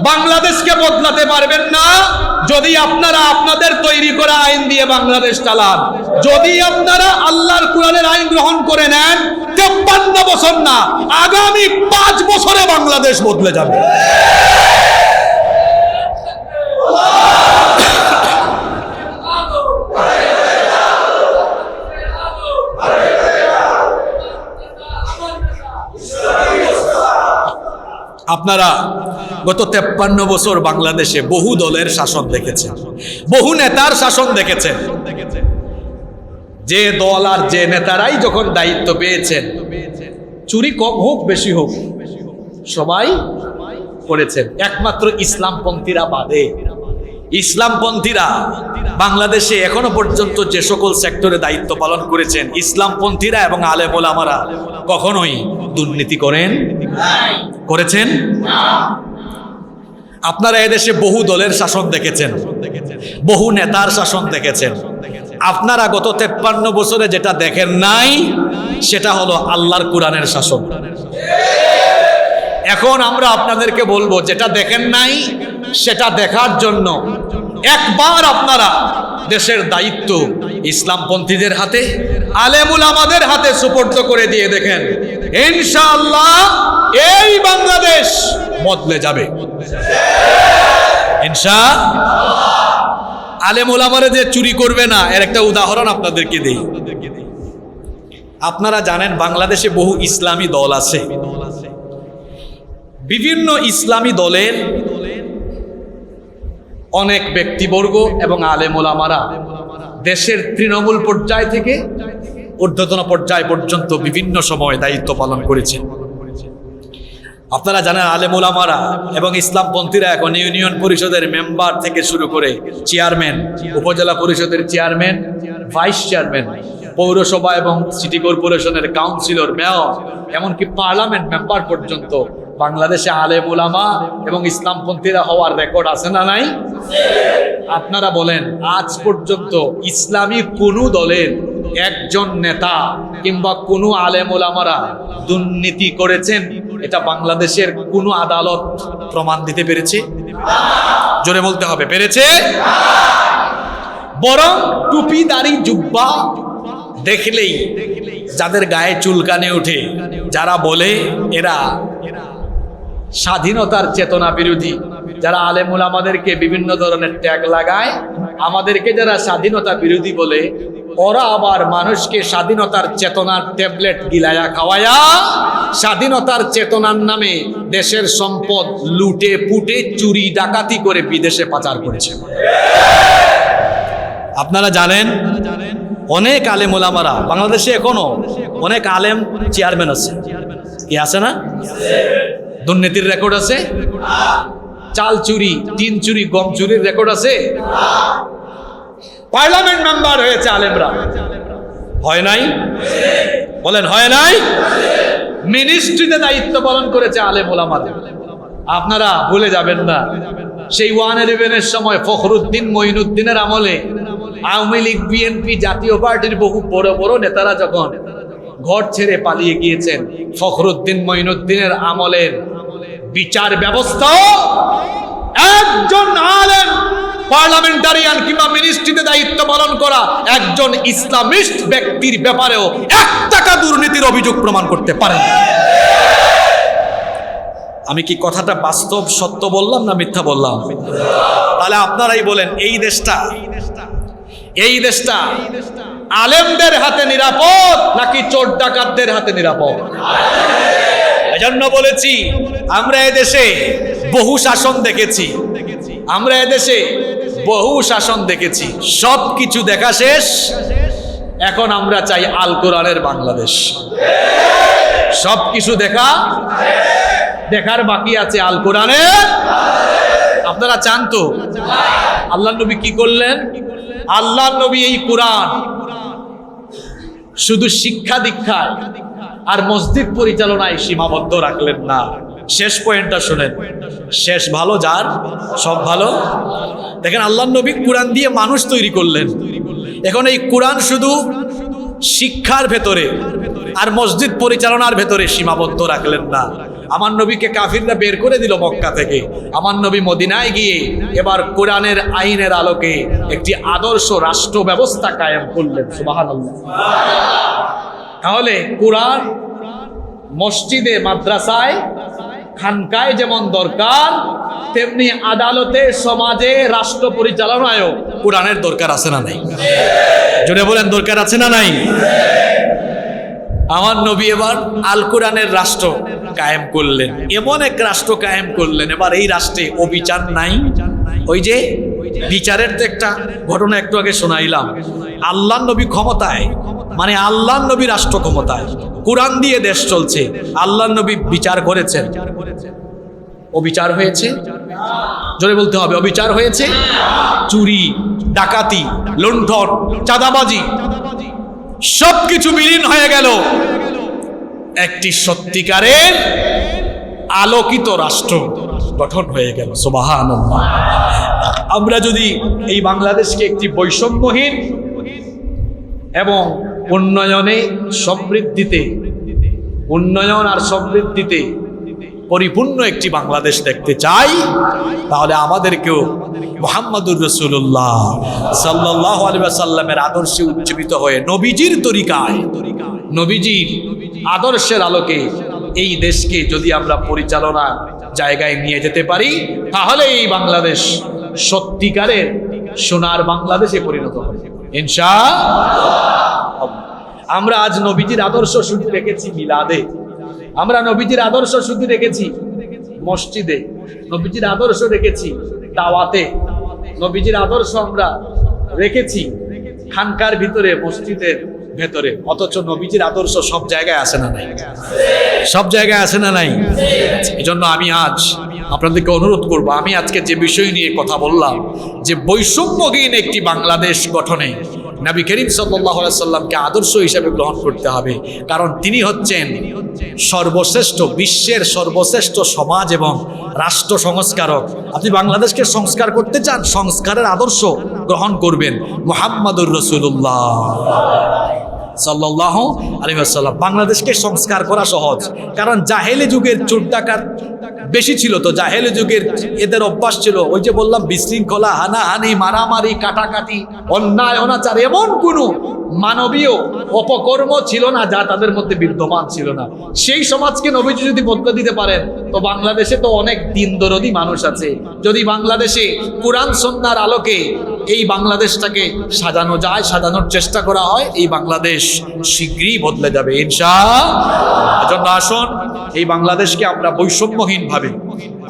বাংলাদেশকে বদলাতে পারবেন না যদি আপনারা আপনাদের তৈরি করা আইন দিয়ে বাংলাদেশ চালান। যদি আপনারা আল্লাহর কোরআনের আইন গ্রহণ করে নেন, ৫৩ বছর না, আগামী ৫ বছরে বাংলাদেশ বদলে যাবে। আপনারা গত ৫৩ বছর বাংলাদেশে বহু দলের শাসন দেখেছেন, বহু নেতার শাসন দেখেছেন। যে দল আর যে নেতারাই যখন দায়িত্ব পেয়েছেন, চুরি কম হোক বেশি হোক সবাই করেছেন, একমাত্র ইসলামপন্থীরা বাদে। ইসলামপন্থীরা বাংলাদেশে এখনো পর্যন্ত যে সকল সেক্টরে দায়িত্ব পালন করেছেন, ইসলামপন্থীরা এবং আলেম ওলামারা কখনোই দুর্নীতি করেছেন? আপনারা এদেশে বহু দলের শাসন দেখেছেন, বহু নেতার শাসন দেখেছেন। আপনারা গত ৫৩ বছরে যেটা দেখেন নাই, সেটা হলো আল্লাহর কোরআনের শাসন। এখন আমরা আপনাদেরকে বলবো, যেটা দেখেন নাই সেটা দেখার জন্য একবার আপনারা দেশের দায়িত্ব ইসলামপন্থীদের হাতে, আলেমুল আমাদের হাতে সুপর্দ করে দিয়ে দেখেন, ইনশাআল্লাহ এই বাংলাদেশ বদলে যাবে। ইনশাআল্লাহ। আলেমুল আমারে যে চুরি করবে না, এর একটা উদাহরণ আপনাদেরকে দেই। আপনারা জানেন বাংলাদেশে বহু ইসলামী দল আছে। বিভিন্ন ইসলামী দলের অনেক ব্যক্তিবর্গ এবং আলেম ওলামারা দেশের তৃণমূল পর্যায় থেকে ঊর্ধ্বতন পর্যায় পর্যন্ত বিভিন্ন সময় দায়িত্ব পালন করেছেন। আপনারা জানেন আলেম ওলামারা এবং ইসলামপন্থীরা এখন ইউনিয়ন পরিষদের মেম্বার থেকে শুরু করে চেয়ারম্যান, উপজেলা পরিষদের চেয়ারম্যান, ভাইস চেয়ারম্যান, পৌরসভা এবং সিটি কর্পোরেশনের কাউন্সিলর, মেয়র, এমনকি পার্লামেন্ট মেম্বার পর্যন্ত বাংলাদেশে আলেম ওলামা এবং ইসলামপন্থীরা হওয়ার রেকর্ড আছে না নাই? আপনারা বলেন, আজ পর্যন্ত ইসলামী কোনো দলের একজন নেতা কিংবা কোনো আলেম ওলামারা দুর্নীতি করেছেন এটা বাংলাদেশের কোনো আদালত প্রমাণ দিতে পেরেছে? জোরে বলতে হবে, পেরেছে? বরং টুপি দাড়ি জুব্বা দেখলেই যাদের গায়ে চুলকানি ওঠে, যারা বলে এরা স্বাধীনতার চেতনা বিরোধী, যারা আলেমুল আমাদেরকে বিভিন্ন ধরনের ট্যাগ লাগায়, আমাদেরকে যারা স্বাধীনতা বিরোধী বলে, ওরা আবার মানুষকে স্বাধীনতার চেতনার ট্যাবলেট গিলায়া খাওয়ায়া স্বাধীনতার চেতনার নামে দেশের সম্পদ লুটে পুটে চুরি ডাকাতি করে বিদেশে পাচার করেছে। আপনারা জানেন অনেক আলেম ওলামারা বাংলাদেশে এখনো অনেক আলেম চেয়ারম্যান আছে, কি আছে না? দুর্নীতির রেকর্ড আছে, চাল চুরি, টিন চুরি, গম চুরির রেকর্ড আছে। পার্লামেন্ট মেম্বার হয়েছে আলেমরা, হয় নাই? বলেন হয় নাই? মিনিস্ট্রিতে দায়িত্ব পালন করেছে আলেম ওলামারা। আপনারা ভুলে যাবেন না, সেই 111-এর সময় ফখরুদ্দিন মঈনুদ্দিনের আমলে আওয়ামী লীগ, বিএনপি, জাতীয় পার্টির বহু বড় বড় নেতারা যখন ঘর ছেড়ে পালিয়ে গিয়েছেন, ফখরুদ্দিন মঈনুদ্দিনের আমলের বিচার ব্যবস্থা একজন আলেম পার্লামেন্টারিয়ান কিংবা মিনিস্ট্রিতে দায়িত্ব পালন করা একজন ইসলামিস্ট ব্যক্তির ব্যাপারেও 1 টাকা দুর্নীতির অভিযোগ প্রমাণ করতে পারেন। আমি কি কথাটা বাস্তব সত্য বললাম না মিথ্যা বললাম? তাহলে আপনারাই বলেন, এই দেশটা আলেমদের হাতে নিরাপদ নাকি চোর ডাকাতদের হাতে নিরাপদ? এজন্য বলেছি, আমরা এদেশে বহু শাসন দেখেছি, সব কিছু দেখা শেষ। এখন আমরা চাই আল কোরআনের বাংলাদেশ। সব কিছু দেখার বাকি আছে আল কোরআনের। আপনারা চান তো? আল্লাহ নবী কি করলেন? আল্লাহ নবী এই কোরআন শুধু শিক্ষা দীক্ষায় আর মসজিদ পরিচালনায় সীমাবদ্ধ রাখলেন না। শেষ পয়েন্টটা শুনেন, শেষ ভালো যার সব ভালো। দেখেন, আল্লাহ নবী কোরআন দিয়ে মানুষ তৈরি করলেন। এখন এই কোরআন শুধু শিক্ষার ভেতরে আর মসজিদ পরিচালনার ভেতরে সীমাবদ্ধ রাখলেন না। আমার নবীকে কাফিররা বের করে দিল মক্কা থেকে। আমার নবী মদিনায় গিয়ে এবার কোরআনের আইনের আলোকে একটি আদর্শ রাষ্ট্র ব্যবস্থা কায়েম করলেন। সুবহানাল্লাহ। তাহলে কোরআন মসজিদে, মাদ্রাসায়, খানকায় যেমন দরকার, তেমনি আদালতে, সমাজে, রাষ্ট্র পরিচালনায়ও কোরআনের দরকার আছে না নাই? জোরে বলেন, দরকার আছে না নাই? আমার নবী এবার আল কোরআনের রাষ্ট্র কায়েম করলেন, এমন এক রাষ্ট্র কায়েম করলেন। এবার এই রাষ্ট্রে অবিচার নাই। ওই যে বিচারের তো একটা ঘটনা একটু আগে শোনাইলাম। আল্লাহ নবী ক্ষমতায়, মানে আল্লাহ নবী রাষ্ট্র ক্ষমতায়, কোরআন দিয়ে দেশ চলছে। আল্লাহ নবী বিচার করেছেন, অবিচার হয়েছে? জোরে বলতে হবে, অবিচার হয়েছে? চুরি, ডাকাতি, লুণ্ঠন, চাঁদাবাজি সবকিছু বিলীন হয়ে গেল। একটি সত্যিকারের আলোকিত রাষ্ট্র গঠন হয়ে গেল। সুবহানাল্লাহ। আমরা যদি এই বাংলাদেশকে একটি বৈষম্যহীন এবং উন্নয়ন আর সমৃদ্ধিতে পরিপূর্ণ একটি বাংলাদেশ দেখতে চাই, তাহলে আমাদেরকেও মুহাম্মদুর রাসূলুল্লাহ সাল্লাল্লাহু আলাইহি ওয়াসাল্লামের আদর্শে উজ্জীবিত হয়ে নবীজির তরিকায়, নবীজির আদর্শের আলোকে এই দেশকে যদি আমরা পরিচালনা জায়গায় নিয়ে যেতে পারি, তাহলে এই বাংলাদেশ সত্যিকারের সোনার বাংলাদেশে পরিণত হবে ইনশাআল্লাহ। আমরা আজ নবীজির আদর্শ শুধু রেখেছি মিলাদে, আমরা নবীজির আদর্শ শুধু রেখেছি মসজিদে, নবীজির আদর্শ রেখেছি দাওয়াতে, নবীজির আদর্শ আমরা রেখেছি খানকার ভিতরে, মসজিদের ভেতরে। অথচ নবীজির আদর্শ সব জায়গায় আসে না নাই? সব জায়গায় আসে না নাই? এজন্য আমি আজ আপনাদেরকে অনুরোধ করব, আমি আজকে যে বিষয় নিয়ে কথা বললাম, যে বৈষম্যহীন একটি বাংলাদেশ গঠনে নবী করিম সাল্লাল্লাহু আলাইহি সাল্লামকে আদর্শ হিসেবে গ্রহণ করতে হবে। কারণ তিনি হচ্ছেন সর্বশ্রেষ্ঠ, বিশ্বের সর্বশ্রেষ্ঠ সমাজ এবং রাষ্ট্র সংস্কারক। আপনি বাংলাদেশকে সংস্কার করতে চান, সংস্কারের আদর্শ গ্রহণ করবেন মুহাম্মদুর রাসূলুল্লাহ সাল্লাল্লাহু আলাইহি ওয়াসাল্লাম। বাংলাদেশকে সংস্কার করা সহজ, কারণ জাহেলি যুগের চোর ডাকাত বেশি ছিল। তো জাহেলি যুগের এদের অভ্যাস ছিল, ওই যে বললাম, বিশৃঙ্খলা, হানাহানি, মারামারি, কাটাকাটি, অন্যায় অনাচার, এমন কোনো মানবীয় অপকর্ম ছিল না যা তাদের মধ্যে বিদ্যমান ছিল না। সেই সমাজকে নবীজি যদি বদলে দিতে পারেন, তো বাংলাদেশে তো অনেক দিন দরদি মানুষ আছে। যদি বাংলাদেশে কোরআন সুন্নাহর আলোকে এই বাংলাদেশটাকে সাজানো যায়, সাজানোর চেষ্টা করা হয়, এই বাংলাদেশ শীঘ্রই বদলে যাবে ইনশাআল্লাহ। এজন্য আসুন, এই বাংলাদেশকে আমরা বৈষম্যহীন ভাবে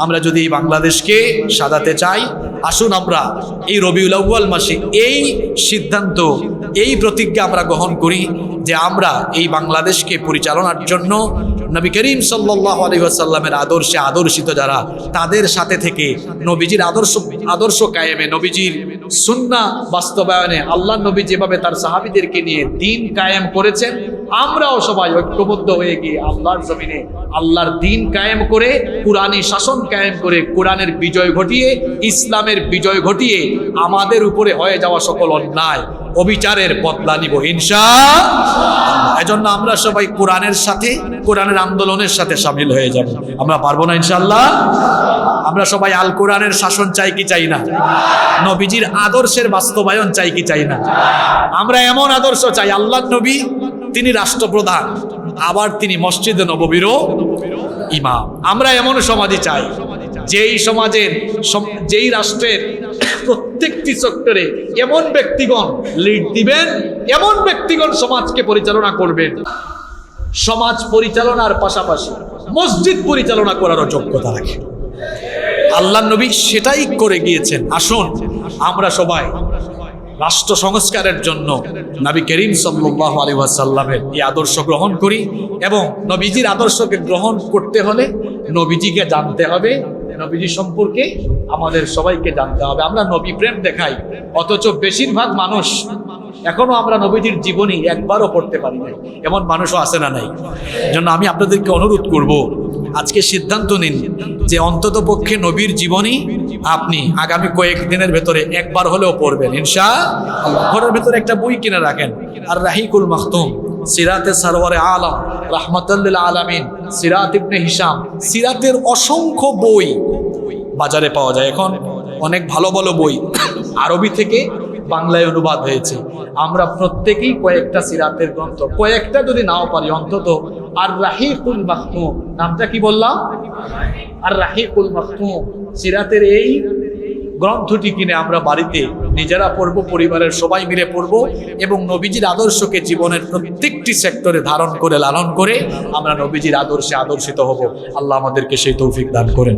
আমরা যদি এই বাংলাদেশকে সাজাতে চাই, আসুন আমরা এই রবিউল আউয়াল মাসে এই সিদ্ধান্ত, এই প্রতিজ্ঞা আমরা গ্রহণ করি যে আমরা এই বাংলাদেশকে পরিচালনার জন্য নবী করিম সাল্লাল্লাহু আলাইহি ওয়াসাল্লামের আদর্শে আদর্শিত যারা, তাদের সাথে থেকে নবীজির আদর্শ কায়েমে, নবীজির সুন্নাহ বাস্তবায়নে, আল্লাহ নবী যেভাবে তার সাহাবীদেরকে নিয়ে দিন কায়েম করেছেন, আমরাও সবাই ঐক্যবদ্ধ হয়ে গিয়ে আল্লাহর জমিনে আল্লাহর দিন কায়েম করে, কোরআনী শাসন কায়েম করে, কোরআনের বিজয় ঘটিয়ে, ইসলামের বিজয় ঘটিয়ে আমাদের উপরে হয়ে যাওয়া সকল অন্যায় অবিচারের বদলা নিব ইনশাআল্লাহ। এজন্য আমরা সবাই কোরআনের সাথে, কোরআনের আন্দোলনের সাথে শামিল হয়ে যাব। আমরা পারবো না ইনশাআল্লাহ? আমরা সবাই আল কোরআনের শাসন চাই কি চাই না? নবীজির আদর্শের বাস্তবায়ন চাই কি চাই না? আমরা এমন আদর্শ চাই, আল্লাহর নবী তিনি রাষ্ট্রপ্রধান, আবার তিনি মসজিদে নববীরও ইমাম। আমরা এমন সমাজই চাই যেই সমাজের যেই রাষ্ট্রের প্রত্যেকটি সেক্টরে এমন ব্যক্তিগণ লিড দিবেন, এমন ব্যক্তিগণ সমাজকে পরিচালনা করবেন, সমাজ পরিচালনার পাশাপাশি মসজিদ পরিচালনা করারও যোগ্যতা রাখে। আল্লাহর নবী সেটাই করে গিয়েছেন। আসুন আমরা সবাই রাষ্ট্র সংস্কারের জন্য নবী করিম সাল্লাল্লাহু আলাইহি ওয়াসাল্লামের এই আদর্শ গ্রহণ করি, এবং নবীজির আদর্শকে গ্রহণ করতে হলে নবীজিকে জানতে হবে, নবীজি সম্পর্কে আমাদের সবাইকে জানতে হবে। আমরা নবী প্রেম দেখাই, অথচ বেশিরভাগ মানুষ এখনো আমরা নবীজির জীবনী একবারও পড়তে পারি না, এমন মানুষও আছে না নাই? জন্য আমি আপনাদেরকে অনুরোধ করব, আজকে সিদ্ধান্ত নিন যে অন্তত পক্ষে নবীর জীবনী আপনি আগামী কয়েকদিনের ভেতরে একবার হলেও পড়বেন ইনশাআল্লাহ। ঘরের ভেতরে একটা বই কিনে রাখেন, আর রাহিকুল মাখতুম, সিরাতে সারওয়ারে আলম রাহমাতুল লিল আলামিন, সিরাত ইবনে হিশাম, সিরাতের অসংখ্য বই বাজারে পাওয়া যায়। এখন অনেক ভালো ভালো বই আরবি থেকে বাংলায় অনুবাদ হয়েছে। আমরা প্রত্যেকেই কয়েকটা সিরাতের গ্রন্থ, কয়েকটা যদি নাও পারি, অন্তত আর রাহিকুল মাখতুম, নামটা কি বললাম? আর রাহিকুল মাখতুম, সিরাতের এই গ্রন্থটি কিনে আমরা বাড়িতে নিজেরা পড়ব, পরিবারের সবাই মিলে পড়ব, এবং নবীজির আদর্শকে জীবনের প্রত্যেকটি সেক্টরে ধারণ করে লালন করে আমরা নবীজির আদর্শে আদর্শিত হব। আল্লাহ আমাদেরকে সেই তৌফিক দান করেন।